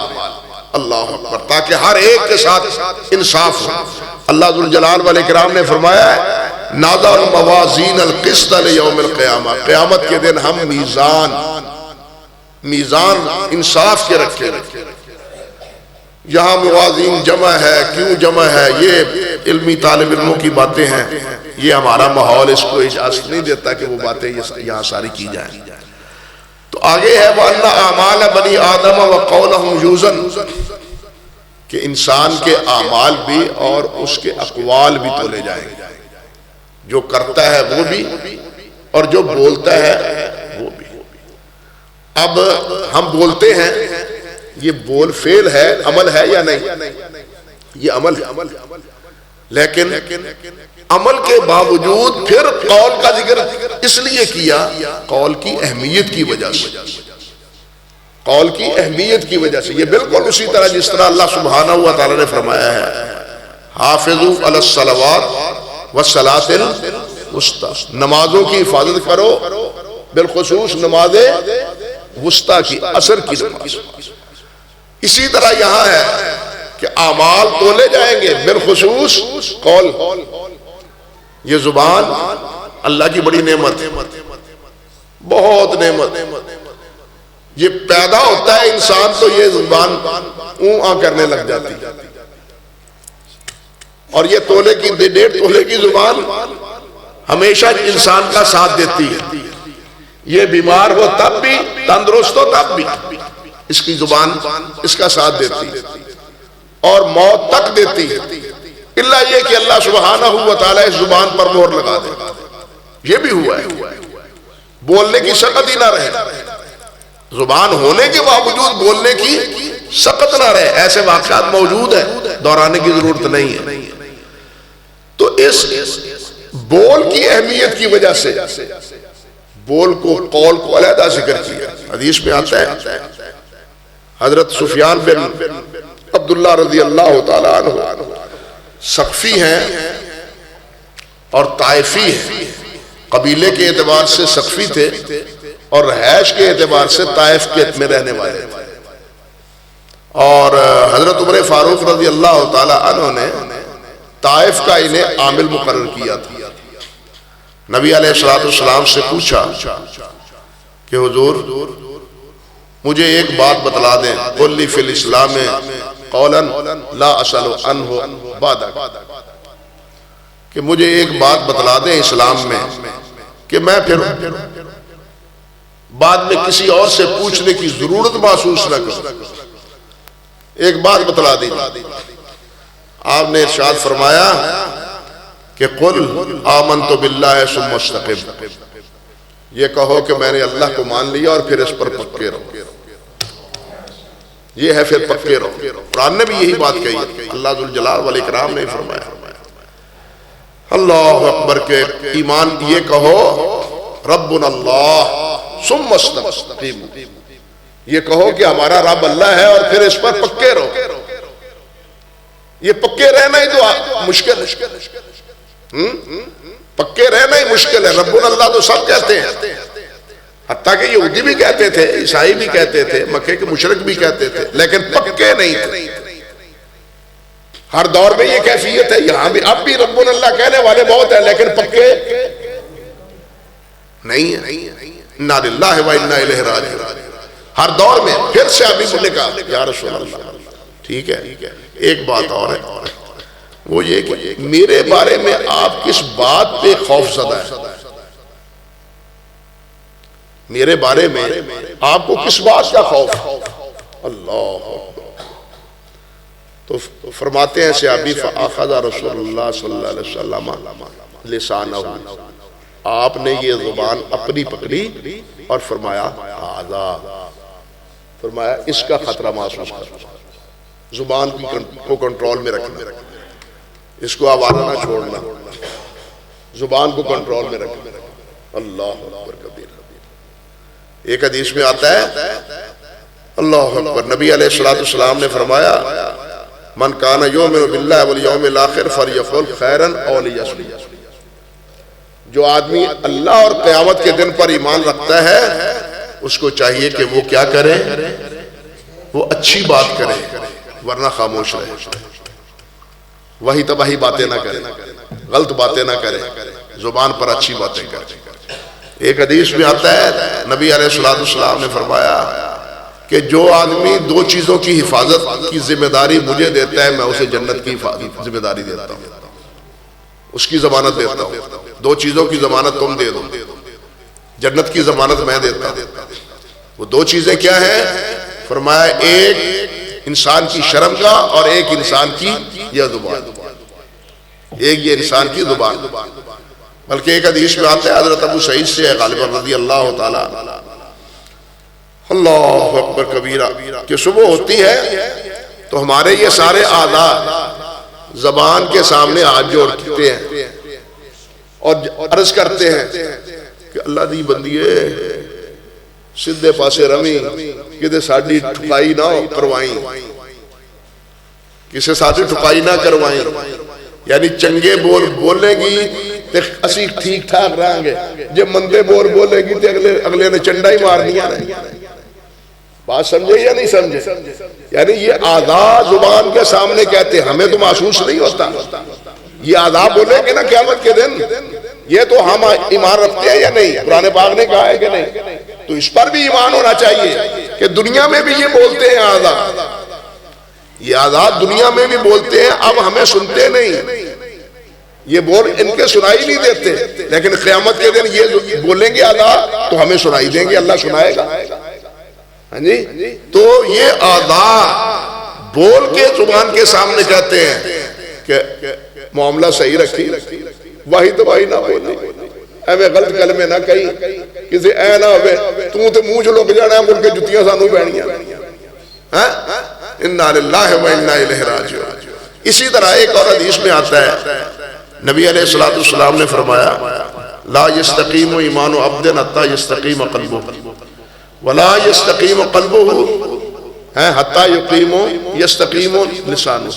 اللہ اکبر. تاکہ ہر ایک کے ساتھ انصاف ہو. اللہ ذوالجلال والاکرام نے فرمایا نادى الموازین القسط لیوم القیامہ. قیامت کے دن ہم میزان انصاف کے رکھے. یہاں موازین جمع ہے، کیوں جمع ہے؟ یہ علمی طالب علموں کی باتیں ہیں، یہ ہمارا ماحول اس کو اجازت نہیں دیتا کہ وہ باتیں یہاں ساری کی جائیں. تو آگے ہے وَأَنَّ أَعْمَالَ بَنِي آدَمَ وَقَوْلَهُمْ يُوزَنُ، کہ انسان کے اعمال بھی اور اس کے اقوال بھی تولے جائیں گے. جو کرتا ہے وہ بھی اور جو بولتا ہے وہ بھی. اب ہم بولتے ہیں یہ بول فعل ہے، عمل ہے یا نہیں؟ یہ عمل ہے، لیکن عمل کے باوجود پھر قول کا ذکر اس لیے کیا، قول کی اہمیت کی وجہ سے، قول کی اہمیت کی وجہ سے۔ یہ بالکل اسی طرح جس طرح اللہ سبحانہ و تعالی نے فرمایا ہے حافظوا علی الصلوات والصلاۃ الوسطی، نمازوں کی حفاظت کرو، بالخصوص نماز وسطی کی، عصر کی نماز۔ اسی طرح یہاں ہے کہ اعمال تولے جائیں گے، بالخصوص قول۔ یہ زبان اللہ کی بڑی نعمت ہے، بہت نعمت۔ یہ پیدا ہوتا ہے انسان تو یہ زبان اوں آ کرنے لگ جاتی ہے، اور یہ تولے کی 1.5 تولے کی زبان ہمیشہ انسان کا ساتھ دیتی ہے۔ یہ بیمار ہو تب بھی، تندرست ہو تب بھی اس کی زبان اس کا ساتھ دیتی ہے، اور موت تک دیتی ہے، الا یہ کہ اللہ سبحانہ و تعالی اس زبان پر مہر لگا دے۔ یہ بھی ہوا ہے، بولنے کی سخت ہی نہ رہے، زبان ہونے کے باوجود بولنے کی سخت نہ رہے، ایسے واقعات موجود ہیں، دہرانے کی ضرورت نہیں ہے۔ تو اس بول کی اہمیت کی وجہ سے بول کو، قول کو علیحدہ ذکر کیا۔ حدیث میں آتا ہے حضرت سفیان بن عبداللہ رضی اللہ تعالی عنہ ثقفی ہیں اور طائفی ہیں، قبیلے کے اعتبار سے ثقفی تھے اور رہائش کے اعتبار سے طائف کے میں رہنے والے تھے، اور حضرت عمر فاروق رضی اللہ تعالی عنہ نے طائف کا انہیں عامل مقرر کیا تھا۔ نبی علیہ السلام سے پوچھا کہ حضور مجھے ایک بات بتلا دیں، قل لی فی الاسلام قولا لا اسأل عنہ بعدک، کہ مجھے ایک بات بتلا دیں اسلام میں کہ میں پھر بعد میں کسی اور سے پوچھنے کی ضرورت محسوس نہ کروں، ایک بات بتلا دی۔ آپ نے ارشاد فرمایا کہ قل آمنت باللہ ثم استقم، یہ کہو کہ میں نے اللہ کو مان لیا اور پھر اس پر پکے رہو، یہ ہے پھر پکے رہو۔ قرآن نے بھی یہی بات کہی ہے، اللہ ذوالجلال والاکرام نے فرمایا اللہ اکبر کے ایمان، یہ کہو ربنا اللہ ثم استقیم، یہ کہو کہ ہمارا رب اللہ ہے اور پھر اس پر پکے رہو۔ یہ پکے رہنا ہی تو مشکل ہے، پکے رہنا ہی مشکل ہے۔ ربنا اللہ تو سب کہتے ہیں، حتیٰ کہ یہودی بھی کہتے تھے، عیسائی بھی کہتے تھے، مکے کے مشرک بھی کہتے تھے، لیکن پکے نہیں تھے۔ ہر دور میں یہ کیفیت ہے، یہاں بھی اب بھی ربنا اللہ کہنے والے بہت ہیں لیکن پکے نہیں ہیں۔ انا للہ و انا الیہ راجعون، ہر دور میں پھر سے ابھی نے کہا یا رسول اللہ، ٹھیک ہے ایک بات اور ہے، وہ یہ کہ میرے بارے میں آپ کس بات پہ خوف زدہ ہے، میرے بارے میں آپ کو کس بات کا خوف؟ اللہ تو فرماتے ہیں صحابی فاخذ رسول اللہ صلی اللہ علیہ وسلم لسانہ، آپ نے یہ زبان اپنی پکڑی اور فرمایا فرمایا اس کا خطرہ محسوس کرنا، زبان کو کنٹرول میں رکھنا، اس کو آوارہ نہ چھوڑنا، زبان کو کنٹرول میں رکھنا۔ اللہ اکبر کبیر۔ ایک حدیث میں آتا ہے اللہ اکبر، نبی علیہ السلام نے فرمایا من کان یؤمن باللہ والیوم الاخر فلیقل خیرا او لیصمت، جو آدمی اللہ اور قیامت کے دن پر ایمان رکھتا ہے اس کو چاہیے کہ وہ کیا کرے، وہ اچھی بات کرے ورنہ خاموش رہے، وہی تباہی باتیں نہ کرے، غلط باتیں نہ کرے، زبان پر اچھی باتیں کرے۔ ایک حدیث میں آتا ہے نبی علیہ السلام نے فرمایا کہ جو آدمی دو چیزوں کی حفاظت کی ذمہ داری مجھے دیتا ہے میں اسے جنت کی ذمہ داری دیتا ہوں، اس کی ضمانت دیتا ہوں۔ دو چیزوں کی ضمانت تم دے دو، جنت کی ضمانت میں دیتا ہوں۔ وہ دو چیزیں کیا ہیں؟ فرمایا ایک انسان کی شرم کا اور ایک انسان کی یہ زبان، ایک یہ انسان کی زبان۔ بلکہ ایک حدیث میں آتا ہے حضرت ابو سعید سے غالباً رضی اللہ تعالی اللہ اکبر کبیرہ کہ صبح ہوتی ہے تو ہمارے یہ سارے اعضاء زبان کے سامنے ہاتھ جوڑتے ہیں اور عرض کرتے ہیں کہ اللہ دی بندیے سیدھے پاسے رمی کدے ساڈی ٹھکائی نہ کروائیں، کسے ساتھی ٹھکائی نہ کروائیں، یعنی چنگے بول بولے گی تے اسی ٹھیک ٹھاک رہیں گے، جب مندے بول بولے گی تے اگلے نے چنڈا ہی مار دیا رہے۔ بات سمجھے یا نہیں سمجھے؟ یعنی یہ اعضاء زبان کے سامنے کہتے ہیں، ہمیں تو محسوس نہیں ہوتا، یہ اعضاء بولیں گے نا قیامت کے دن، یہ تو ہم ایمان رکھتے ہیں یا نہیں؟ قرآن پاک نے کہا ہے کہ نہیں؟ تو اس پر بھی ایمان ہونا چاہیے کہ دنیا میں بھی یہ بولتے ہیں اعضاء، یہ اعضاء دنیا میں بھی بولتے ہیں، اب ہمیں سنتے نہیں، یہ بول ان کے سنائی نہیں دیتے، لیکن قیامت کے دن یہ بولیں گے اعضاء تو ہمیں سنائی دیں گے، اللہ سنائے گا۔ ہاں جی، تو یہ اعضاء بول کے زبان کے سامنے کہتے ہیں کہ معاملہ صحیح رکھی، واہی تو واہی نہ بولی، ایویں غلط کلمے نہ کہی، کسی اے نہ ہوئے تو تے منہ چ لک جانا ہے مل کے جتیاں سانو پینیاں۔ انا للہ و انا الیہ راجعون۔ اسی طرح ایک اور حدیث میں آتا ہے، نبی علیہ الصلوۃ والسلام نے فرمایا لا یستقیم ایمان عبد حتی یستقیم قلبہ ولا یستقیم قلبہ حتی یستقیم لسانہ،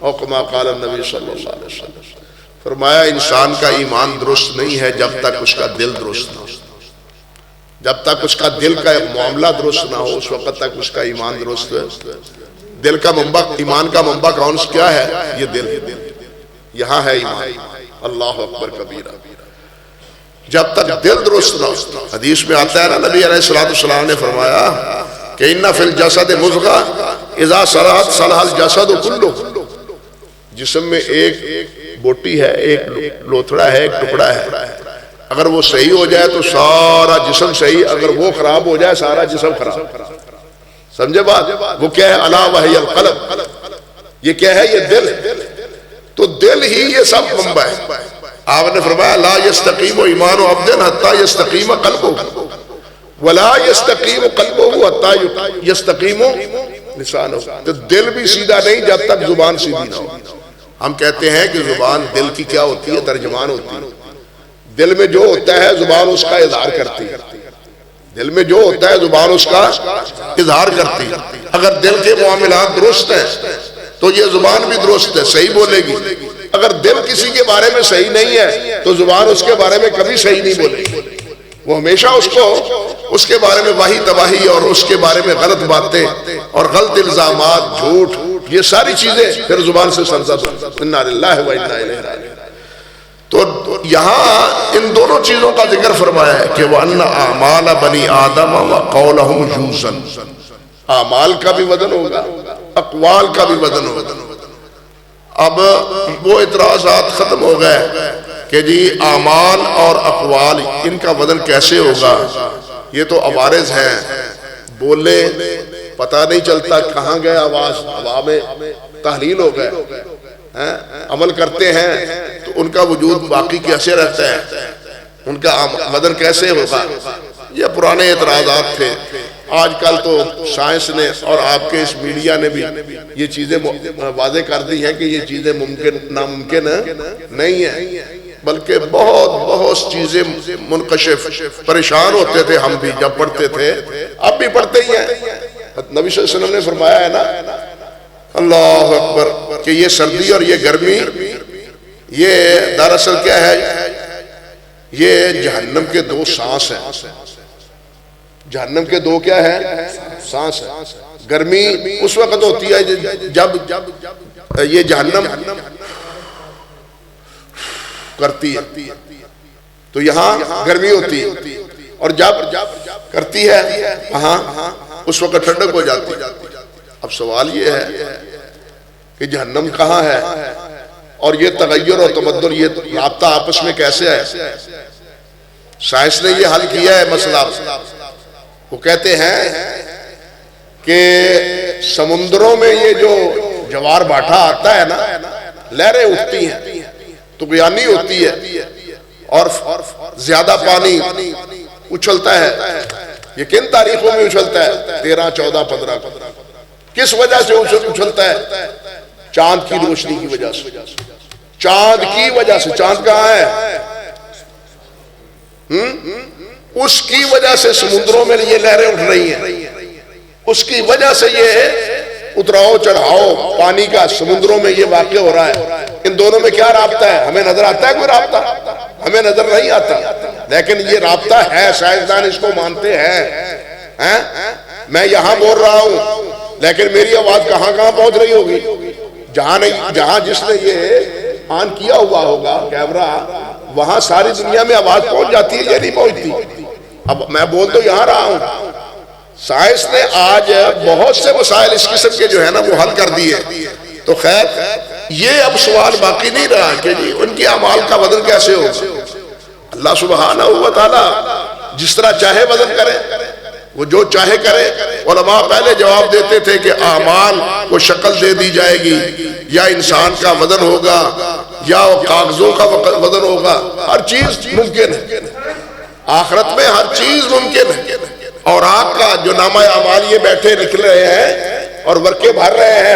او کما قال النبی صلی اللہ علیہ وسلم۔ فرمایا انسان کا ایمان درست نہیں ہے جب تک اس کا دل درست نہ ہو، جب تک اس کا دل کا معاملہ درست نہ ہو اس وقت تک اس کا ایمان درست ہے۔ دل کا منبع، ایمان کا منبع کون سا کیا ہے؟ یہ دل، یہاں ہے ایمان۔ اللہ اکبر کبیرہ، جب تک دل درست نہ ہو۔ حدیث میں آتا ہے نا، نبی علیہ الصلوۃ والسلام نے فرمایا کہ ان فی الجسد مضغہ اذا صلحت صلح الجسد کلہ، جسم میں ایک بوٹی ہے، ایک لوتھڑا ہے، ایک ٹکڑا ہے، اگر وہ صحیح ہو جائے تو سارا جسم صحیح، اگر وہ خراب ہو جائے سارا جسم خراب۔ سمجھے بات؟ وہ کیا ہے؟ الا وہی القلب، یہ کیا ہے؟ یہ دل۔ تو دل ہی یہ سب منبع ہے۔ آپ نے فرمایا لا یستقیم ایمان عبد حتی یستقیم قلبہ ولا یستقیم قلبہ حتی یستقیم لسانہ۔ تو دل بھی سیدھا نہیں جب تک زبان سیدھی نہ ہو۔ ہم کہتے ہیں کہ زبان دل کی کیا ہوتی ہے؟ ترجمان ہوتی ہے۔ دل میں جو ہوتا ہے زبان اس کا اظہار کرتی ہے، دل میں جو ہوتا ہے زبان اس کا اظہار کرتی ہے۔ اگر دل کے معاملات درست ہیں تو یہ زبان بھی درست ہے، صحیح بولے گی۔ اگر دل کسی کے بارے میں صحیح نہیں ہے تو زبان اس کے بارے میں کبھی صحیح نہیں بولے گی، وہ ہمیشہ اس کے بارے میں واہی تباہی اور اس کے بارے میں غلط باتیں اور غلط الزامات، جھوٹ، یہ ساری چیزیں پھر زبان سے سرزد ہوں۔ انا للہ و انا الیہ راجعون۔ تو یہاں ان دونوں چیزوں کا ذکر فرمایا ہے کہ وَأَنَّ أَعْمَالَ بَنِي آدَمَ وَقَوْلَهُمْ جُوزًا، اعمال کا بھی وزن ہوگا، اقوال کا بھی وزن ہوگا۔ اب وہ اعتراضات ختم ہو گئے کہ جی اعمال اور اقوال ان کا وزن کیسے ہوگا، یہ تو عوارض ہیں، بولے پتہ نہیں چلتا کہاں گئے، آواز ہوا میں تحلیل ہو گئے، عمل کرتے ہیں تو ان کا وجود باقی کیسے رہتا ہے، ان کا وزن کیسے ہوگا؟ یہ پرانے اعتراضات تھے۔ آج کل تو سائنس نے اور آپ کے اس میڈیا نے بھی یہ چیزیں واضح کر دی ہیں کہ یہ چیزیں ناممکن نہیں ہیں، بلکہ بہت چیزیں منکشف۔ پریشان ہوتے تھے ہم بھی جب پڑھتے تھے، اب بھی پڑھتے ہی ہیں۔ نبی صلی اللہ علیہ وسلم نے فرمایا ہے نا، اللہ اکبر، کہ یہ سردی اور یہ گرمی یہ دراصل کیا ہے؟ یہ جہنم کے دو سانس ہیں۔ جہنم کے دو کیا ہے؟ سانس ہے۔ گرمی اس وقت ہوتی ہے جب یہ جہنم کرتی ہے تو یہاں گرمی ہوتی ہے، اور جب کرتی ہے وہاں اس وقت ٹھنڈک ہو جاتی ہے۔ اب سوال یہ ہے کہ جہنم کہاں ہے اور یہ تغیر اور تبدل، یہ رابطہ آپس میں کیسے ہے؟ سائنس نے یہ حل کیا ہے مسئلہ۔ وہ کہتے ہیں کہ سمندروں میں یہ جو جوار باٹھا آتا ہے نا، لہریں اٹھتی ہیں، طغیانی ہوتی ہے اور زیادہ پانی اچھلتا ہے یہ کن تاریخوں میں اچھلتا ہے؟ 13، 14، 15۔ کس وجہ سے اچھلتا ہے؟ چاند کی روشنی کی وجہ سے، چاند کی وجہ سے۔ چاند کہاں ہے؟ اس کی وجہ سے سمندروں میں یہ لہریں اٹھ رہی ہیں، اس کی وجہ سے یہ اتراؤ چڑھاؤ پانی کا سمندروں میں یہ واقع ہو رہا ہے۔ ان دونوں میں کیا رابطہ ہے؟ ہمیں نظر آتا ہے کوئی رابطہ؟ ہمیں نظر نہیں آتا، لیکن یہ رابطہ ہے، سائنسدان اس کو مانتے ہیں۔ میں یہاں بول رہا ہوں لیکن میری آواز کہاں کہاں پہنچ رہی ہوگی؟ جہاں جس نے یہ آن کیا ہوا ہوگا کیمرہ، وہاں ساری دنیا میں آواز پہنچ جاتی ہے یا نہیں پہنچتی؟ اب میں بول تو یہاں رہا ہوں۔ سائنس نے آج بہت سے مسائل اس قسم کے جو ہے نا وہ حل کر دیے۔ تو خیر یہ اب سوال باقی نہیں رہا کہ جی ان کی اعمال کا وزن کیسے ہوگا۔ اللہ سبحانہ و تعالی جس طرح چاہے وزن کرے، وہ جو چاہے کرے۔ علماء پہلے جواب دیتے تھے کہ اعمال کو شکل دے دی جائے گی، یا انسان کا وزن ہوگا، یا کاغذوں کا وزن ہوگا۔ ہر چیز ممکن ہے، آخرت میں ہر چیز ممکن ہے۔ اور آپ کا جو نامہ اعمال یہ بیٹھے لکھ رہے ہیں اور ورقے بھر رہے ہیں،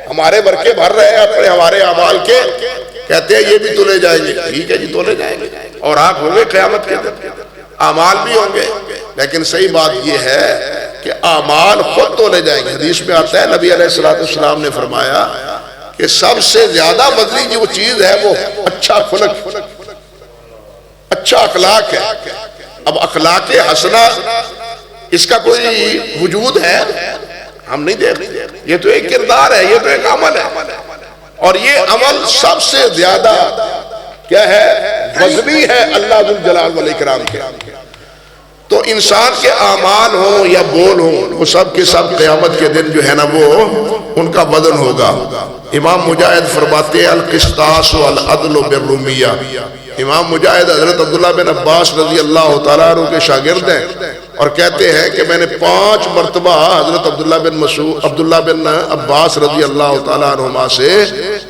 ہمارے ورقے بھر رہے ہیں اپنے ہمارے اعمال کے، کہتے ہیں یہ بھی تولے جائیں گے۔ ٹھیک ہے جی، تولے جائیں گے، اور آپ ہوں گے قیامت کے دن، اعمال بھی ہوں گے۔ لیکن صحیح بات یہ ہے کہ اعمال خود تولے جائیں گے۔ حدیث میں آتا ہے نبی علیہ السلام نے فرمایا کہ سب سے زیادہ وزنی جو چیز ہے وہ اچھا خلق، اچھا اخلاق ہے۔ اب اخلاق حسنہ اس کا کوئی وجود ہے؟ ہم نہیں دیکھتے۔ یہ تو ایک کردار ہے، یہ تو ایک عمل ہے، اور یہ عمل سب سے زیادہ کیا ہے؟ وزنی ہے اللہ ذو الجلال والاکرام کے۔ تو انسان کے اعمال ہوں یا بول ہوں، وہ سب کے سب قیامت کے دن جو ہے نا وہ ان کا وزن ہوگا۔ امام مجاہد فرماتے ہیں القسطاس والعدل بالرومیہ۔ امام مجاہد حضرت عبداللہ بن عباس رضی اللہ تعالیٰ عنہ کے شاگرد ہیں، اور کہتے ہیں کہ میں نے 5 مرتبہ حضرت عبداللہ بن عباس رضی اللہ تعالیٰ عنہما سے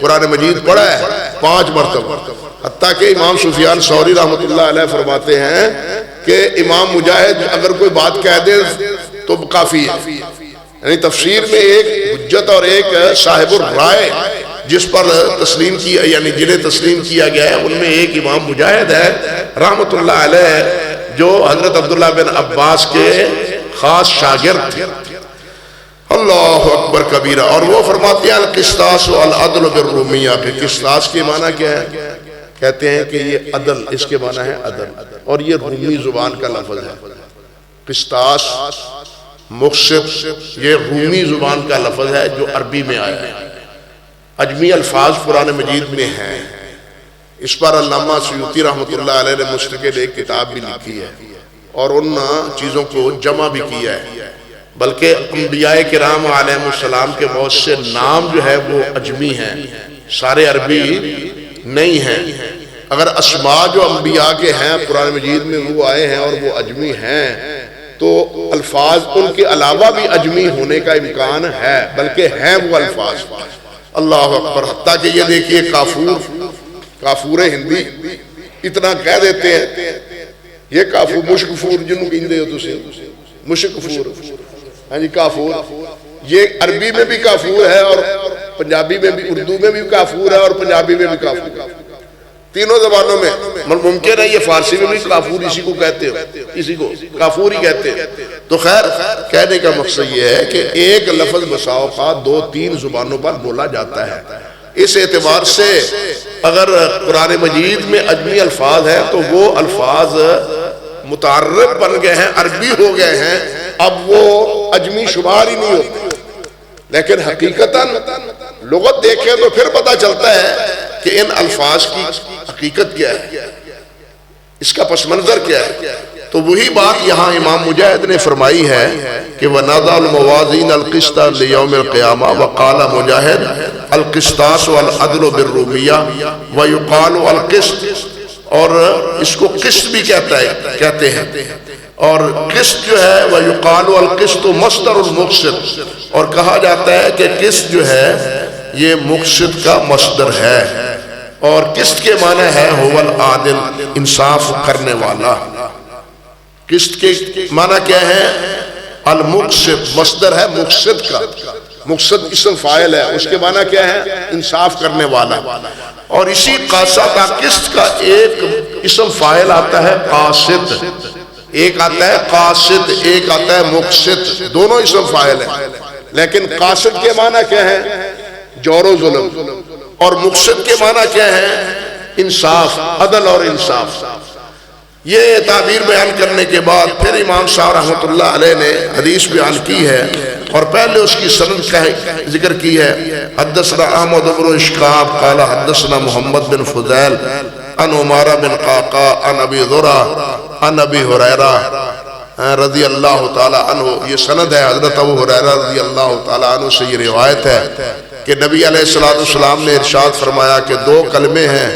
قرآن مجید پڑھا ہے 5 مرتبہ۔ حتیٰ کہ امام سفیان ثوری رحمۃ اللہ علیہ فرماتے ہیں کہ امام مجاہد اگر کوئی بات کہہ دے تو کافی ہے۔ یعنی تفسیر میں ایک حجت اور ایک صاحب الرائے جس پر تسلیم کیا، یعنی جنہیں تسلیم کیا گیا ہے، ان میں ایک امام مجاہد ہے رحمۃ اللہ علیہ، جو حضرت عبداللہ بن عباس کے خاص شاگرد تھے۔ اللہ اکبر کبیرہ۔ اور وہ فرماتے ہیں القسطاس والعدل بالرومیہ، کہ قسطاس کے معنی کیا ہے؟ کہتے ہیں کہ یہ عدل، اس کے معنی ہے عدل، اور یہ رومی زبان کا لفظ ہے۔ قسطاس، مقسط، یہ رومی زبان کا لفظ ہے جو عربی میں آیا ہے۔ اجمی الفاظ قرآن مجید میں ہیں۔ اس پر علامہ سیوطی رحمۃ اللہ علیہ نے مستقل ایک کتاب بھی لکھی ہے، اور ان چیزوں کو جمع بھی کیا ہے۔ بلکہ انبیاء کرام علیہ السلام کے بہت سے نام جو ہے وہ اجمی ہیں، سارے عربی نہیں ہیں۔ اگر اسماء جو انبیاء کے ہیں قرآن مجید میں وہ آئے ہیں اور وہ اجمی ہیں، تو الفاظ ان کے علاوہ بھی اجمی ہونے کا امکان ہے، بلکہ ہیں وہ الفاظ۔ اللہ اکبر۔ حتیٰ کہ یہ دیکھیے کافور ہندی اتنا کہہ دیتے ہیں، یہ کافور مشکفور جنہوں کہندے ہو تسی، مشکفور، ہاں جی کافور، یہ عربی میں بھی کافور ہے اور پنجابی میں بھی، اردو میں بھی کافور ہے اور پنجابی میں بھی کافور ہے، تینوں زبانوں میں۔ ممکن ہے یہ فارسی میں بھی کافور اسی کو کہتے ہو، اسی کو کافور ہی کہتے ہیں۔ تو خیر کہنے کا مقصد یہ ہے کہ ایک لفظ بسا اوقات 2-3 زبانوں پر بولا جاتا ہے۔ اس اعتبار سے اگر قرآن مجید میں اجمی الفاظ ہیں تو وہ الفاظ متعرب بن گئے ہیں، عربی ہو گئے ہیں، اب وہ اجمی شمار ہی نہیں ہوتے۔ لیکن حقیقتاً لغت دیکھیں تو پھر پتہ چلتا ہے کہ ان الفاظ کی حقیقت کیا ہے، اس کا پس منظر کیا ہے۔ تو وہی بات یہاں امام مجاہد نے فرمائی ہے کہ وَنَضَعُ الْمَوَازِينَ الْقِسْطَ لِيَوْمِ الْقِيَامَةِ وَقَالَ مجاہد القسطاس والعدل بالرومیہ وَيُقَالُ الْقِسْطِ، اور اس کو قسط بھی کہتے ہیں، اور قسط جو ہے وَيُقَالُ الْقِسْطُ مصدر المقسط، اور کہا جاتا ہے کہ قسط جو ہے یہ مقسط کا مصدر ہے، اور قسط کے معنی ہے هو العادل، انصاف کرنے والا۔ قسط کے معنی کیا ہے؟ المقسط، مصدر ہے مقسط کا، مقسط اسم فاعل ہے، اس کے معنی کیا ہے؟ انصاف کرنے والا۔ اور اسی قاسط قسط کا ایک اسم فاعل آتا ہے قاسط، ایک آتا ہے قاسط، ایک آتا ہے مقسط، دونوں اسم فاعل ہیں، لیکن قاسط کے معنی کیا ہے؟ جور و ظلم، اور مقسط کے معنی کیا ہے؟ انصاف، عدل اور انصاف۔ یہ تعبیر بیان کرنے کے بعد پھر امام صاحب رحمۃ اللہ علیہ نے حدیث بیان کی ہے، اور پہلے اس کی سند کا ذکر کی ہے۔ حدثنا احمد بن اشکاب قال حدثنا محمد بن فضیل عن عمارہ بن قعقاع عن ابی ذرہ عن ابی ہریرہ رضی اللہ تعالی عنہ، یہ سند ہے حضرت ابو ہریرہ رضی اللہ تعالی عنہ سے یہ روایت ہے کہ نبی علیہ السلام نے ارشاد فرمایا کہ دو کلمے ہیں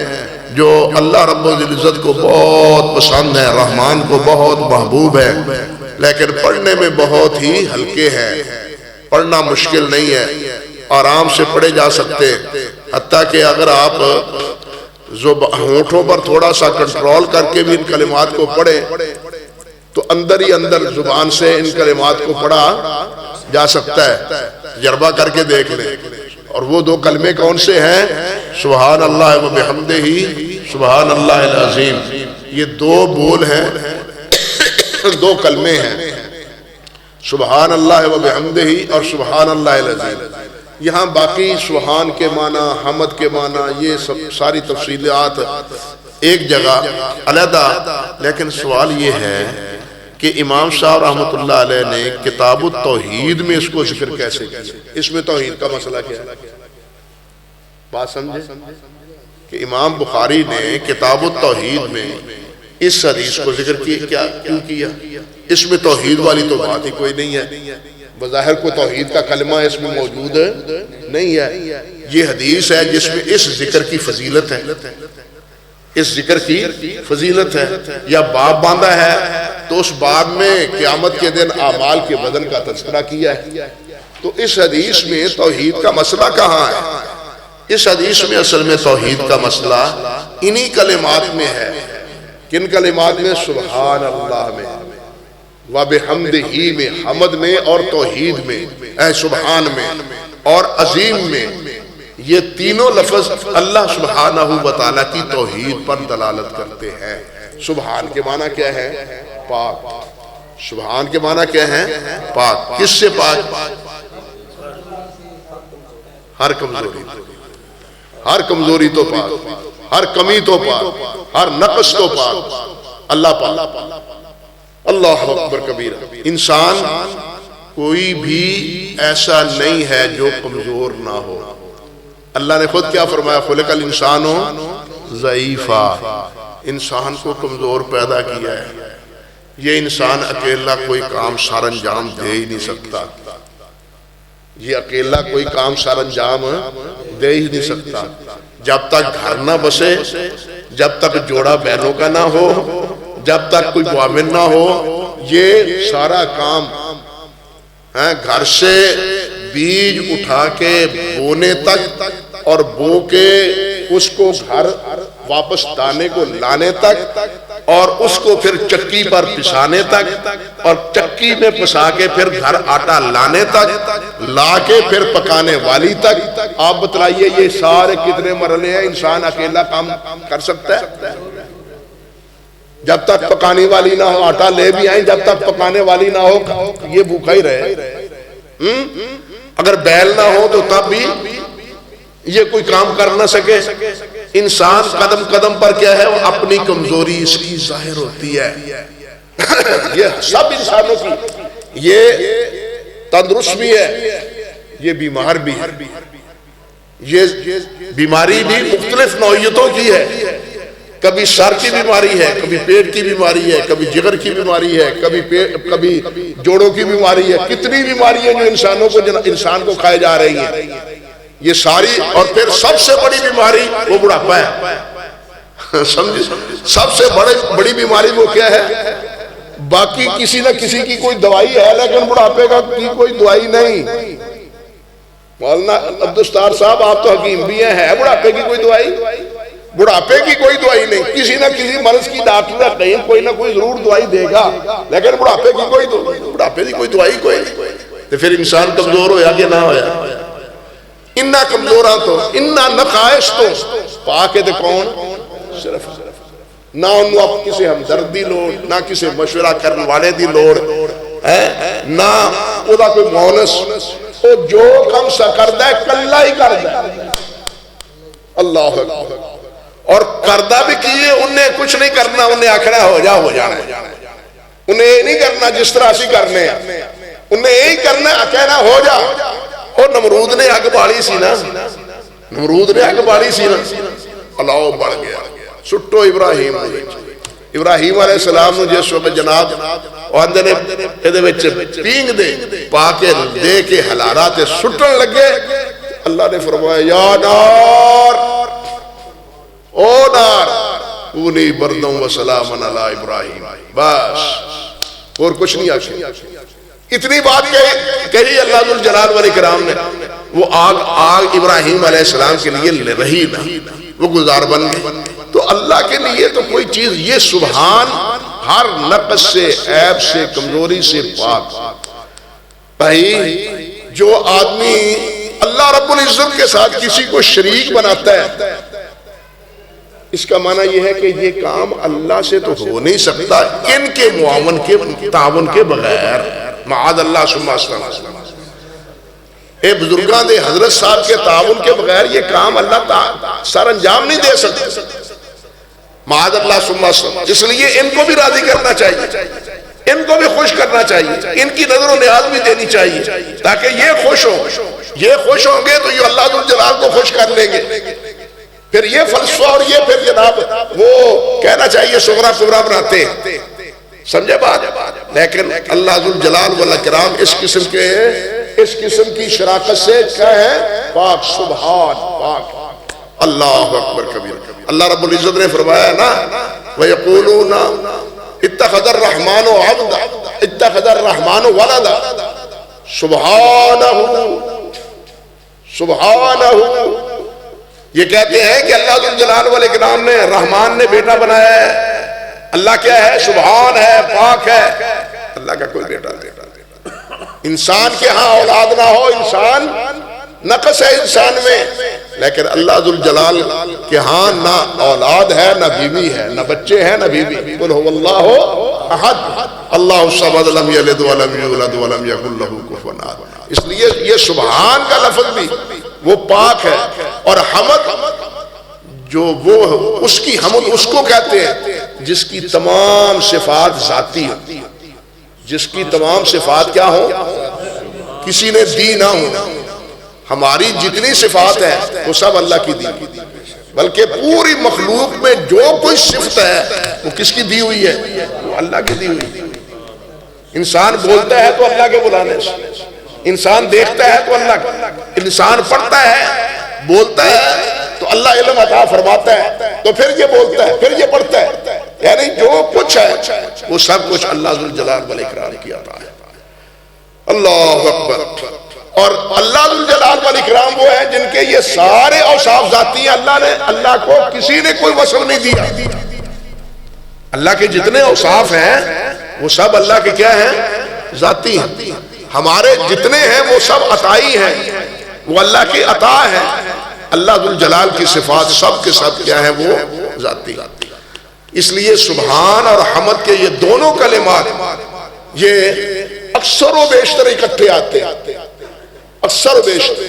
جو اللہ رب العزت کو بہت پسند ہے، رحمان کو بہت محبوب ہے، لیکن پڑھنے میں بہت ہی ہلکے ہیں، پڑھنا مشکل نہیں ہے، آرام سے پڑھے جا سکتے، حتیٰ کہ اگر آپ ہونٹوں پر تھوڑا سا کنٹرول کر کے بھی ان کلمات کو پڑھیں تو اندر ہی اندر زبان سے ان کلمات کو پڑھا جا سکتا ہے، تجربہ کر کے دیکھ لیں۔ اور وہ دو کلمے کون سے ہیں؟ سبحان اللہ و بحمدہ، سبحان اللہ العظیم، یہ دو بول ہیں، دو کلمے ہیں، سبحان اللہ و بحمدہ اور سبحان اللہ العظیم۔ یہاں باقی سبحان کے معنی، حمد کے معنی، یہ سب ساری تفصیلات ایک جگہ علیحدہ، لیکن سوال یہ ہے کہ امام صاحب رحمۃ اللہ علیہ نے کتاب التوحید میں اس کو ذکر کیسے کیا؟ اس میں توحید کا مسئلہ کیا ہے؟ بات سمجھے کہ امام بخاری نے کتاب التوحید میں اس حدیث کو ذکر کیوں کیا؟ اس میں توحید والی تو بات ہی کوئی نہیں ہے، بظاہر کوئی توحید کا کلمہ اس میں موجود نہیں ہے، یہ حدیث ہے جس میں اس ذکر کی فضیلت ہے، اس ذکر کی فضیلت ہے، یا باب باندھا ہے تو اس باب میں قیامت کے دن اعمال کے بدن کا تذکرہ کیا ہے۔ تو اس حدیث میں توحید کا مسئلہ کہاں ہے؟ اس حدیث میں اصل میں توحید کا مسئلہ انہی کلمات میں ہے۔ کن کلمات میں؟ سبحان اللہ میں، وبحمدہ میں، حمد میں اور توحید میں، سبحان میں اور عظیم میں، یہ تینوں لفظ اللہ سبحانہ و تعالی کی توحید پر دلالت کرتے ہیں۔ سبحان کے معنی کیا ہے؟ پاک۔ سبحان کے معنی کیا ہے؟ پاک۔ کس سے پاک؟ ہر کمزوری، ہر کمزوری تو پاک، ہر کمی تو پاک، ہر نقص تو پاک، اللہ پاک۔ اللہ اکبر کبیرہ۔ انسان کوئی بھی ایسا نہیں ہے جو کمزور نہ ہو۔ اللہ نے خود کیا فرمایا؟ خلق الانسان ضعیفا، انسان کو کمزور پیدا کیا ہے۔ یہ انسان اکیلا کوئی کام سر انجام دے ہی نہیں سکتا، یہ اکیلا کوئی کام سر انجام دے ہی نہیں سکتا۔ جب تک گھر نہ بسے، جب تک جوڑا بہنوں کا نہ ہو، جب تک کوئی معاون نہ ہو، یہ سارا کام گھر سے بیج اٹھا کے بونے تک اور بو کے اس کو گھر واپس دانے کو لانے تک اور اس کو پھر چکی پر پسانے تک اور چکی میں پسا کے پھر گھر آٹا لانے تک، لا کے پھر پکانے والی تک، آپ بتلائیے یہ سارے کتنے مرحلے ہیں؟ انسان اکیلا کام کر سکتا ہے؟ جب تک پکانے والی نہ ہو، آٹا لے بھی آئیں، جب تک پکانے والی نہ ہو یہ بھوکا ہی رہے۔ اگر بیل نہ ہو تو تب بھی یہ کوئی کام کر نہ سکے۔ انسان قدم قدم پر کیا ہے؟ اپنی کمزوری اس کی ظاہر ہوتی ہے۔ یہ سب انسانوں کی، یہ تندرست بھی ہے، یہ بیمار بھی ہے، یہ بیماری بھی مختلف نوعیتوں کی ہے۔ کبھی سر کی بیماری ہے، کبھی پیٹ کی بیماری ہے، کبھی جگر کی بیماری ہے، کبھی جوڑوں کی بیماری ہے، کتنی بیماری ہیں جو انسان کو کھائے جا رہی ہیں یہ ساری۔ اور پھر سب سے بڑی بیماری وہ بڑھاپا ہے، سمجھے؟ سب سے بڑی بیماری وہ کیا ہے؟ باقی کسی نہ کسی کی کوئی دوائی ہے، لیکن بڑھاپے کا کی کوئی دوائی نہیں۔ مولانا عبدالستار صاحب آپ تو حکیم بھی ہیں، ہے بڑھاپے کی کوئی دوائی؟ بڑھاپے کی کوئی دعائی نہیں، کسی نہ کسی مرض کی ڈاکٹر کہیں کوئی نہ کوئی ضرور دعائی دے گا، لیکن بڑھاپے کی کوئی دعائی کوئی نہیں۔ تو پھر انسان کمزور ہویا کہ نہ ہویا؟ انہا کمزوراں تو انہا نقائص تو پاکے دے کون؟ صرف نہ انہوں اب کسی ہمدردی لوڑ، نہ کسی مشورہ کرنے والے دی لوڑ، نہ او دا کوئی مونس، او جو کم سا کردہ ہے کلہ ہی کردہ ہے۔ اللہ اکبر۔ اور کردہ بھی کیے انہیں کچھ نہیں کرنا، انہیں آکھنا ہو جانا ہے، انہیں یہ نہیں کرنا جس طرح اسی کرنے ہیں، انہیں یہی کرنا ہے کہنا ہو جا۔ اور نمرود نے اگ بالی سی نا، نمرود نے اگ بالی سی نا، اللہ بڑھ گیا، سٹو ابراہیم ابراہیم علیہ السلام نے جس وقت جناب اندر ادھے وچ پینگ دے پاکے دے کے حلارات سٹن لگے، اللہ نے فرمایا یا نار او نار کونی بردوں و سلام علی ابراہیم، بس اور کچھ نہیں آشی۔ اتنی بات کہی اللہ ذوالجلال والاکرام نے، وہ آگ ابراہیم علیہ السلام کے لیے رہی نہ، وہ گزار بن گئی۔ تو اللہ کے لیے تو کوئی چیز، یہ سبحان ہر نقص سے، عیب سے، کمزوری سے پاک۔ بھائی جو آدمی اللہ رب العزت کے ساتھ کسی کو شریک بناتا ہے، اس کا معنی یہ ہے کہ یہ کام اللہ سے تو ہو نہیں سکتا ان کے معاون کے تعاون کے بغیر، معاذ اللہ ثم استغفر۔ اے بزرگان دے حضرت صاحب کے تعاون کے بغیر یہ کام اللہ سر انجام نہیں دے سکتے، معاذ اللہ ثم استغفر۔ اس لیے ان کو بھی راضی کرنا چاہیے، ان کو بھی خوش کرنا چاہیے، ان کی نظر و نیاز بھی دینی چاہیے تاکہ یہ خوش ہوں۔ یہ خوش ہوں گے تو یہ اللہ ذوالجلال کو خوش کر لیں گے۔ پھر یہ فلسفہ اور یہ پھر جناب وہ کہنا چاہیے صغرا کبرا بناتے ہیں، سمجھے بات؟ لیکن اللہ ذوالجلال والاکرام اس قسم کی شراکت سے کیا ہے؟ پاک، سبحان، پاک، اللہ اکبر کبیر۔ اللہ رب العزت نے فرمایا نا وَيَقُولُونَ اتخذ الرحمن عبدا اتخذ الرحمن ولدا، سبحانہ یہ کہتے ہیں کہ اللہ ذوالجلال والاکرام نے رحمان نے بیٹا بنایا ہے۔ اللہ کیا ہے؟ سبحان ہے، پاک ہے، اللہ کا کوئی بیٹا نہیں۔ انسان کے ہاں اولاد نہ ہو، انسان نقص ہے انسان میں، لیکن اللہ ذوالجلال کے ہاں نہ اولاد ہے، نہ بیوی ہے، نہ بچے ہیں، نہ بیوی۔ قل هو اللہ احد اللہ الصمد لم یلد ولم یولد ولم یکن لہ کفوا احد۔ اس لیے یہ سبحان کا لفظ بھی وہ پاک ہے، اور حمد جو وہ اس کی حمد اس کو کہتے ہیں جس کی تمام صفات ذاتی ہیں، جس کی تمام صفات کیا ہوں؟ کسی نے دی نہ ہوں۔ ہماری جتنی صفات ہیں وہ سب اللہ کی دی، بلکہ پوری مخلوق میں جو کوئی صفت ہے وہ کس کی دی ہوئی ہے؟ وہ اللہ کی دی ہوئی۔ انسان بولتا ہے تو اللہ کے بلانے سے، انسان دیکھتا ہے تو اللہ کا، انسان پڑھتا ہے بولتا ہے تو اللہ علم عطا فرماتا ہے، تو پھر یہ بولتا ہے، پھر یہ پڑھتا ہے، یعنی جو کچھ ہے وہ سب کچھ اللہ ذوالجلال والاکرام کی عطا ہے۔ اللہ اکبر۔ اور اللہ ذوالجلال والاکرام وہ ہے جن کے یہ سارے اوصاف ذاتی ہیں۔ اللہ کو کسی نے کوئی وصف نہیں دیا۔ اللہ کے جتنے اوصاف ہیں وہ سب اللہ کے کیا ہیں؟ ذاتی ہیں۔ ہمارے جتنے ہیں وہ سب عطائی ہیں، وہ اللہ کی عطا ہے۔ اللہ ذوالجلال کی صفات سب کے سب کیا ہیں؟ وہ ذاتی۔ اس لیے سبحان اور حمد کے یہ دونوں کلمات یہ اکثر و بیشتر اکٹھے آتے ہیں، اکثر و بیشتر۔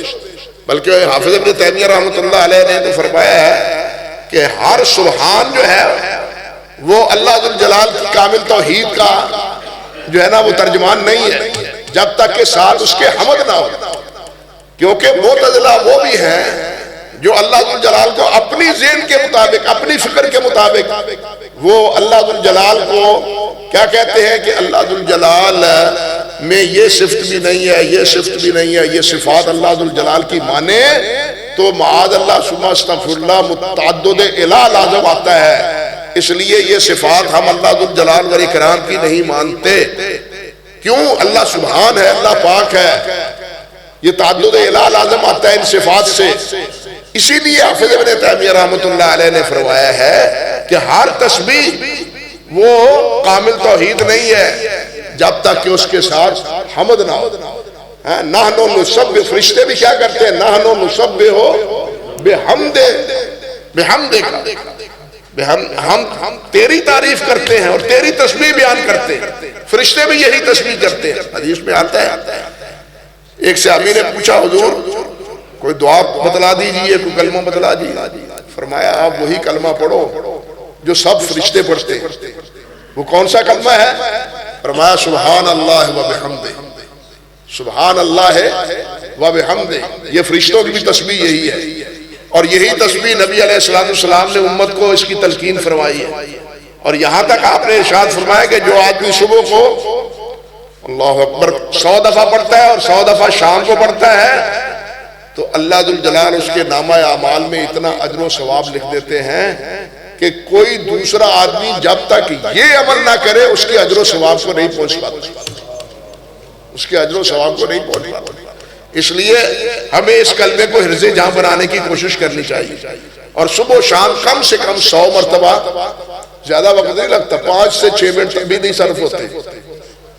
بلکہ حافظ ابن تیمیہ رحمۃ اللہ علیہ نے تو فرمایا ہے کہ ہر سبحان جو ہے وہ اللہ ذوالجلال کی کامل توحید کا جو ہے نا وہ ترجمان نہیں ہے جب تک کہ ساتھ اس کے حمد نہ ہو، کیونکہ معتزلہ وہ بھی ہیں جو اللہ ذوالجلال کو اپنی ذہن کے مطابق، اپنی فکر کے مطابق وہ اللہ ذوالجلال کو کیا کہتے ہیں کہ اللہ ذوالجلال میں یہ صفت بھی نہیں ہے، یہ صفت بھی نہیں ہے، یہ صفات اللہ ذوالجلال کی مانے تو معاذ اللہ ثم استغفر اللہ متعدد الہ لازم آتا ہے۔ اس لیے یہ صفات ہم اللہ ذوالجلال والاکرام کی نہیں مانتے۔ کیوں؟ اللہ سبحان ہے، اللہ پاک ہے، یہ تعدد الہ لازم آتا ہے ان صفات سے۔ اسی لیے حافظ ابن تیمیہ رحمۃ اللہ علیہ نے فرمایا ہے کہ ہر تسبیح وہ کامل توحید نہیں ہے جب تک کہ اس کے ساتھ حمد نہ ہو. نحن نسبح، فرشتے بھی کیا کرتے ہیں؟ نحن نسبح بحمدک، ہم تیری تعریف کرتے ہیں اور تیری تسبیح بیان کرتے ہیں. فرشتے بھی یہی تسبیح کرتے ہیں. حدیث میں آتا ہے ایک صحابی نے پوچھا حضور کوئی دعا بتلا دیجئے، کوئی کلمہ بتلا دیجئے. فرمایا آپ وہی کلمہ پڑھو جو سب فرشتے پڑھتے ہیں. وہ کون سا کلمہ ہے؟ فرمایا سبحان اللہ و بحمدہ. سبحان اللہ و بحمدہ، یہ فرشتوں کی بھی تسبیح یہی ہے. اور یہی تسبیح نبی علیہ السلام نے امت کو اس کی تلقین فرمائی ہے. اور یہاں تک آپ نے ارشاد فرمایا کہ جو آدمی صبح کو اللہ اکبر 100 دفعہ پڑھتا ہے اور 100 دفعہ شام کو پڑھتا ہے تو اللہ ذوالجلال اس کے نامہ اعمال میں اتنا اجر و ثواب لکھ دیتے ہیں کہ کوئی دوسرا آدمی جب تک یہ عمل نہ کرے اس کے اجر و ثواب کو نہیں پہنچ پاتا. اس کے اجر و ثواب کو نہیں پہنچ پاتا. اس لیے ہمیں اس کلمے کو حرز جاں بنانے کی کوشش کرنی چاہیے. اور صبح و شام کم سے کم 100 مرتبہ، زیادہ وقت نہیں لگتا، 5 سے 6 منٹ بھی نہیں صرف ہوتے.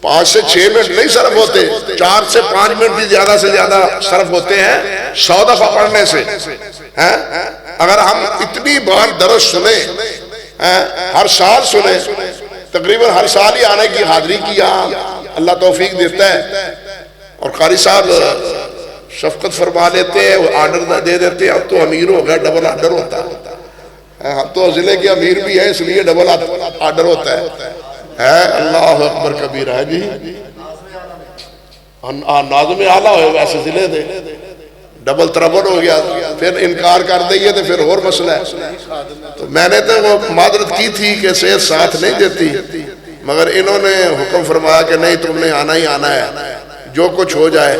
5 سے 6 منٹ نہیں صرف ہوتے، 4 سے 5 منٹ بھی زیادہ سے زیادہ صرف ہوتے ہیں 100 دفعہ پڑھنے سے. اگر ہم اتنی بار درس سنیں، ہر سال سنیں، تقریباً ہر سال ہی آنے کی حاضری کی اللہ توفیق دیتا ہے. اور قاری صاحب شفقت فرما لیتے ہیں، وہ آرڈر دے دیتے ہیں. اب تو امیر ہو گیا، ڈبل آرڈر ہوتا ہے. ہم تو ضلع کے امیر بھی ہیں، اس لیے ڈبل آرڈر ہوتا ہے. اللہ اکبر کبیر ہے جی. ناظم اعلیٰ ہوئے ویسے ضلع دے، ڈبل تربل ہو گیا. پھر انکار کر دئیے تو پھر اور مسئلہ ہے. تو میں نے تو وہ معذرت کی تھی کہ صحت ساتھ نہیں دیتی، مگر انہوں نے حکم فرمایا کہ نہیں تم نے آنا ہی آنا ہے، جو کچھ ہو جائے.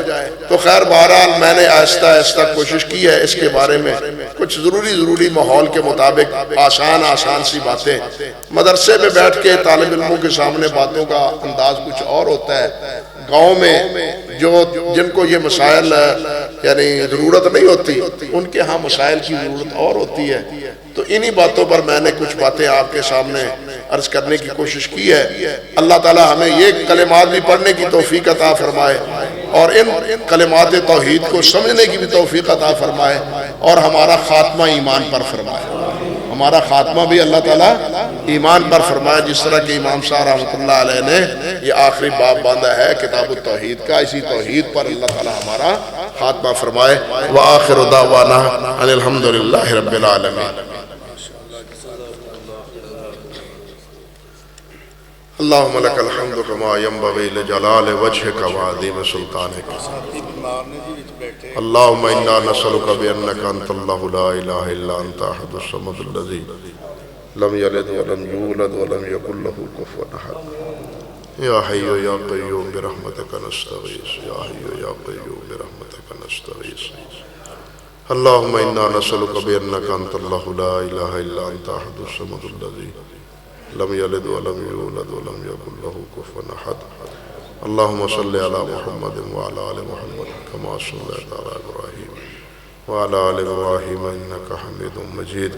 تو خیر بہرحال میں نے آہستہ آہستہ کوشش کی ہے اس کے بارے میں کچھ ضروری ماحول کے مطابق آسان سی باتیں. مدرسے میں بیٹھ کے طالب علموں کے سامنے باتوں کا انداز کچھ اور ہوتا ہے. گاؤں میں جن کو یہ مسائل یعنی ضرورت نہیں ہوتی، ان کے ہاں مسائل کی ضرورت اور ہوتی ہے. تو انہی باتوں پر میں نے کچھ باتیں آپ کے سامنے عرض کرنے کی کوشش کی ہے. اللہ تعالی ہمیں یہ کلمات بھی پڑھنے کی توفیق عطا فرمائے اور ان کلمات توحید کو سمجھنے کی بھی توفیق عطا فرمائے اور ہمارا خاتمہ ایمان پر فرمائے. ہمارا خاتمہ بھی اللہ تعالیٰ ایمان پر فرمائے، جس طرح کہ امام صاحب رحمۃ اللہ علیہ نے یہ آخری باب باندھا ہے کتاب التوحید کا. اسی توحید پر اللہ تعالیٰ ہمارا خاتمہ فرمائے. وآخر دعوانا ان الحمد للہ رب العالمین. اللہم لک الحمد کما ینبغی لجلال وجہک وعظیم سلطانک. اللہم انا نسألک بأنک انت اللہ لا الہ الا انت احد الصمد الذی لم یلد ولم یولد ولم یکن له کفوا احد. یا حی یا قیوم برحمتک نستغیث. یا حی یا قیوم برحمتک نستغیث. اللہم انا نسألک بأنک انت اللہ لا الہ الا انت احد الصمد الذی لم یلد ولم یولد ولم یکن له کفوا احد. اللہم صلی علی محمد وعلی آل محمد کما صلیت علی ابراہیم وعلی آل ابراہیم انکا حمید مجید.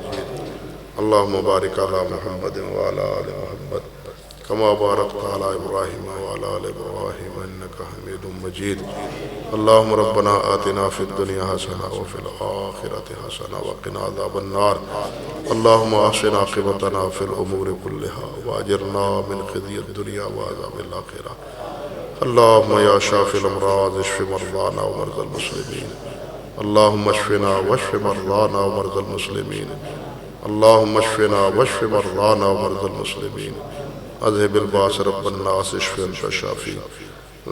اللہم بارک علی محمد وعلی آل محمد کما بارکت علی ابراہیم وعلی آل ابراہیم انکا حمید مجید. اللہم ربنا آتنا فی الدنیا حسنہ وفی الآخرۃ حسنہ وقنا عذاب النار. اللہم احسن عاقبتنا فی الامور کلہا واجرنا من خزی الدنیا وعذاب الآخرہ. اللہم یا شافی الامراض اشف مرضانا ومرضى المسلمین. اللہم اشفنا واشف مرضانا ومرضى المسلمین. اللہم اشفنا واشف مرضانا ومرضى المسلمین. اذهب الباس رب الناس اشف انت الشافی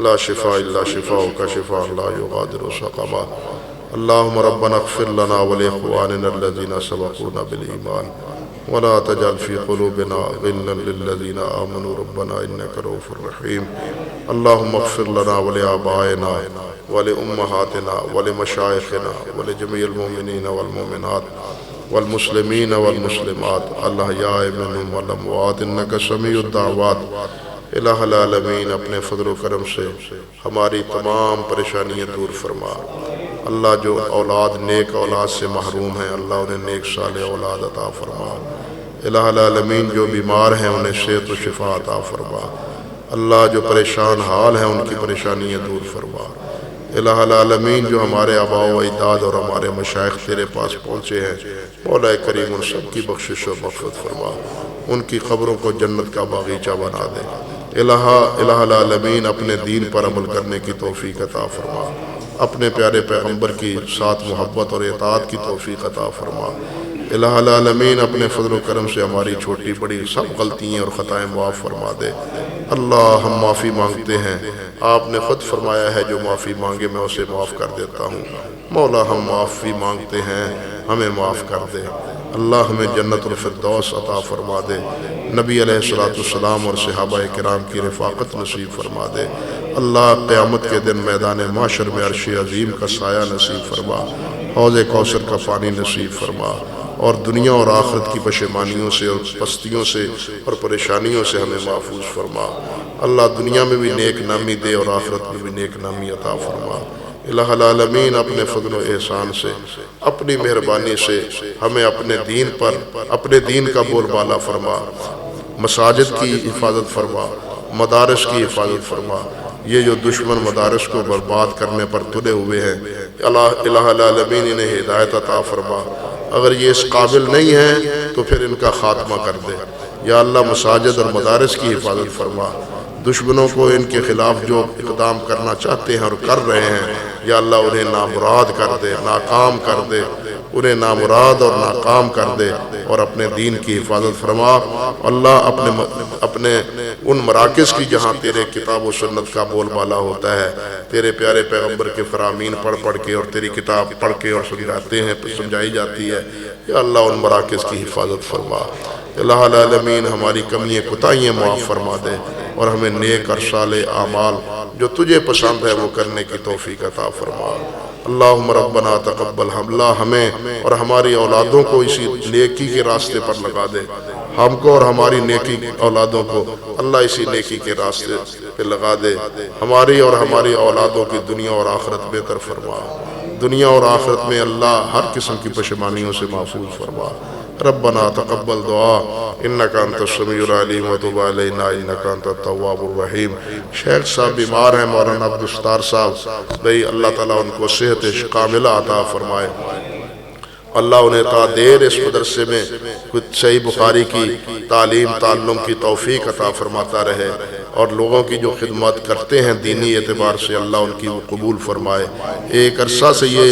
لا شفاء الا شفاؤک شفاء لا یغادر سقما. اللہم ربنا اغفر لنا ولاخواننا الذین سبقونا بالایمان ولا تجعل في قلوبنا غلا للذین آمنوا ربنا انک رؤوف رحیم. اللہم اغفر لنا ولآبائنا ولأمہاتنا ولمشائخنا ولجميع المؤمنین والمؤمنات والمسلمین والمسلمات الاحیاء منهم والاموات انک سمیع الدعوات. الہ العالمین اپنے فضل و کرم سے ہماری تمام پریشانیاں دور فرما۔ اللہ جو اولاد نیک اولاد سے محروم ہیں اللہ انہیں نیک صالح اولاد عطا فرما۔ الہ العالمین جو بیمار ہیں انہیں صحت و شفا عطا فرما۔ اللہ جو پریشان حال ہیں ان کی پریشانیاں دور فرما۔ الہ العالمین جو ہمارے آباء و اجداد اور ہمارے مشائخ تیرے پاس پہنچے ہیں مولا کریم ان سب کی بخشش و مغفرت فرما، ان کی قبروں کو جنت کا باغیچہ بنا دے۔ الہ العالمین اپنے دین پر عمل کرنے کی توفیق عطا فرما، اپنے پیارے پیغمبر کی ساتھ محبت اور اطاعت کی توفیق عطا فرما۔ الہ العالمین اپنے فضل و کرم سے ہماری چھوٹی بڑی سب غلطیاں اور خطائیں معاف فرما دے۔ اللہ ہم معافی مانگتے ہیں، آپ نے خود فرمایا ہے جو معافی مانگے میں اسے معاف کر دیتا ہوں۔ مولا ہم معافی مانگتے ہیں، ہمیں معاف کر دے۔ اللہ ہمیں جنت الفردوس عطا فرما دے، نبی علیہ السلام اور صحابہ کرام کی رفاقت نصیب فرما دے۔ اللہ قیامت کے دن میدان محشر میں عرش عظیم کا سایہ نصیب فرما، حوض کوثر کا پانی نصیب فرما، اور دنیا اور آخرت کی پشیمانیوں سے اور پستیوں سے اور پریشانیوں سے ہمیں محفوظ فرما۔ اللہ دنیا میں بھی نیک نامی دے اور آخرت میں بھی نیک نامی عطا فرما۔ الہ العالمین اپنے فضل و احسان سے اپنی مہربانی سے ہمیں اپنے دین پر اپنے دین کا بول بالا فرما، مساجد کی حفاظت فرما، مدارس کی حفاظت فرما۔ یہ جو دشمن مدارس کو برباد کرنے پر تلے ہوئے ہیں الہ العالمین انہیں ہدایت عطا فرما، اگر یہ اس قابل نہیں ہیں تو پھر ان کا خاتمہ کر دے۔ یا اللہ مساجد اور مدارس کی حفاظت فرما، دشمنوں کو ان کے خلاف جو اقدام کرنا چاہتے ہیں اور کر رہے ہیں یا اللہ انہیں نامراد کر دے، ناکام کر دے، انہیں نامراد اور ناکام کر دے اور اپنے دین کی حفاظت فرما۔ اللہ اپنے ان مراکز کی جہاں تیرے کتاب و سنت کا بول بالا ہوتا ہے، تیرے پیارے پیغمبر کے فرامین پڑھ پڑھ کے اور تیری کتاب پڑھ کے اور سمجھائی جاتی ہے، یا اللہ ان مراکز کی حفاظت فرما۔ الہ العالمین ہماری کمیاں کوتاہیاں معاف فرما دے اور ہمیں نیک اور صالح اعمال جو تجھے پسند ہے وہ کرنے کی توفیق عطا فرما۔ اللہم ربنا تقبل اللہ ہمیں اور ہماری اولادوں کو اسی نیکی کے راستے پر لگا دے، ہم کو اور ہماری نیکی اولادوں کو اللہ اسی نیکی کے راستے پہ لگا دے، ہماری اور ہماری اولادوں کی دنیا اور آخرت بہتر فرما، دنیا اور آخرت میں اللہ ہر قسم کی پشیمانیوں سے محفوظ فرما۔ ربنا تقبل دعا انکا انت السمیع العلیم وتب علینا انکا انت التواب الرحیم۔ شیخ صاحب بیمار ہیں، مولانا عبدالستار صاحب، بھئی اللہ تعالیٰ ان کو صحت کاملہ عطا فرمائے، اللہ انہیں تا دیر اس مدرسے میں کچھ صحیح بخاری کی تعلیم تعلم کی توفیق عطا فرماتا رہے، اور لوگوں کی جو خدمات کرتے ہیں دینی اعتبار سے اللہ ان کی وہ قبول فرمائے۔ ایک عرصہ سے یہ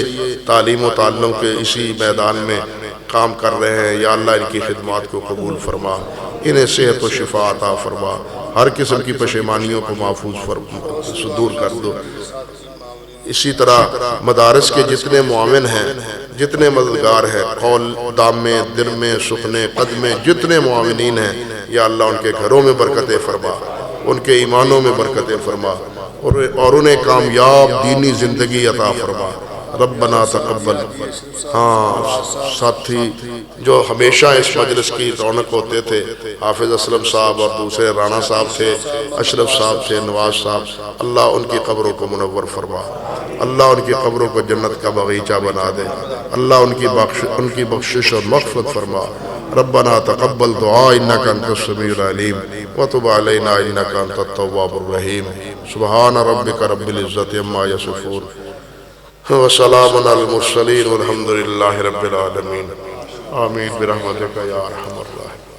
تعلیم و تعلم کے اسی میدان میں کام کر رہے ہیں، یا اللہ ان کی خدمات کو قبول فرما، انہیں صحت و شفا عطا فرما، ہر قسم کی پشیمانیوں کو محفوظ فرما، دور کر دو۔ اسی طرح مدارس کے جتنے معاون ہیں، جتنے مددگار ہیں، قول دام میں دل میں سخنے قد میں جتنے معاونین ہیں، یا اللہ ان کے گھروں میں برکتیں فرما، ان کے ایمانوں میں برکتیں فرما، اور انہیں کامیاب دینی زندگی عطا فرما۔ ربنا تقبل۔ ساتھی جو ہمیشہ اس مجلس کی رونق ہوتے تھے، حافظ اسلم صاحب اور دوسرے رانا صاحب تھے، اشرف صاحب تھے، نواز صاحب، اللہ ان کی قبروں کو منور فرما، اللہ ان کی قبروں کو جنت کا باغیچہ بنا دے، اللہ ان کی بخشش اور مغفرت فرما۔ ربنا تقبل دعا انکا انت السمیع العلیم وتب علینا انکا انت التواب الرحیم۔ سبحان ربک رب العزت عما یصفون وسلام علی المرسلین والحمد للہ رب العالمین۔ آمین برحمتک یا ارحم الراحمین۔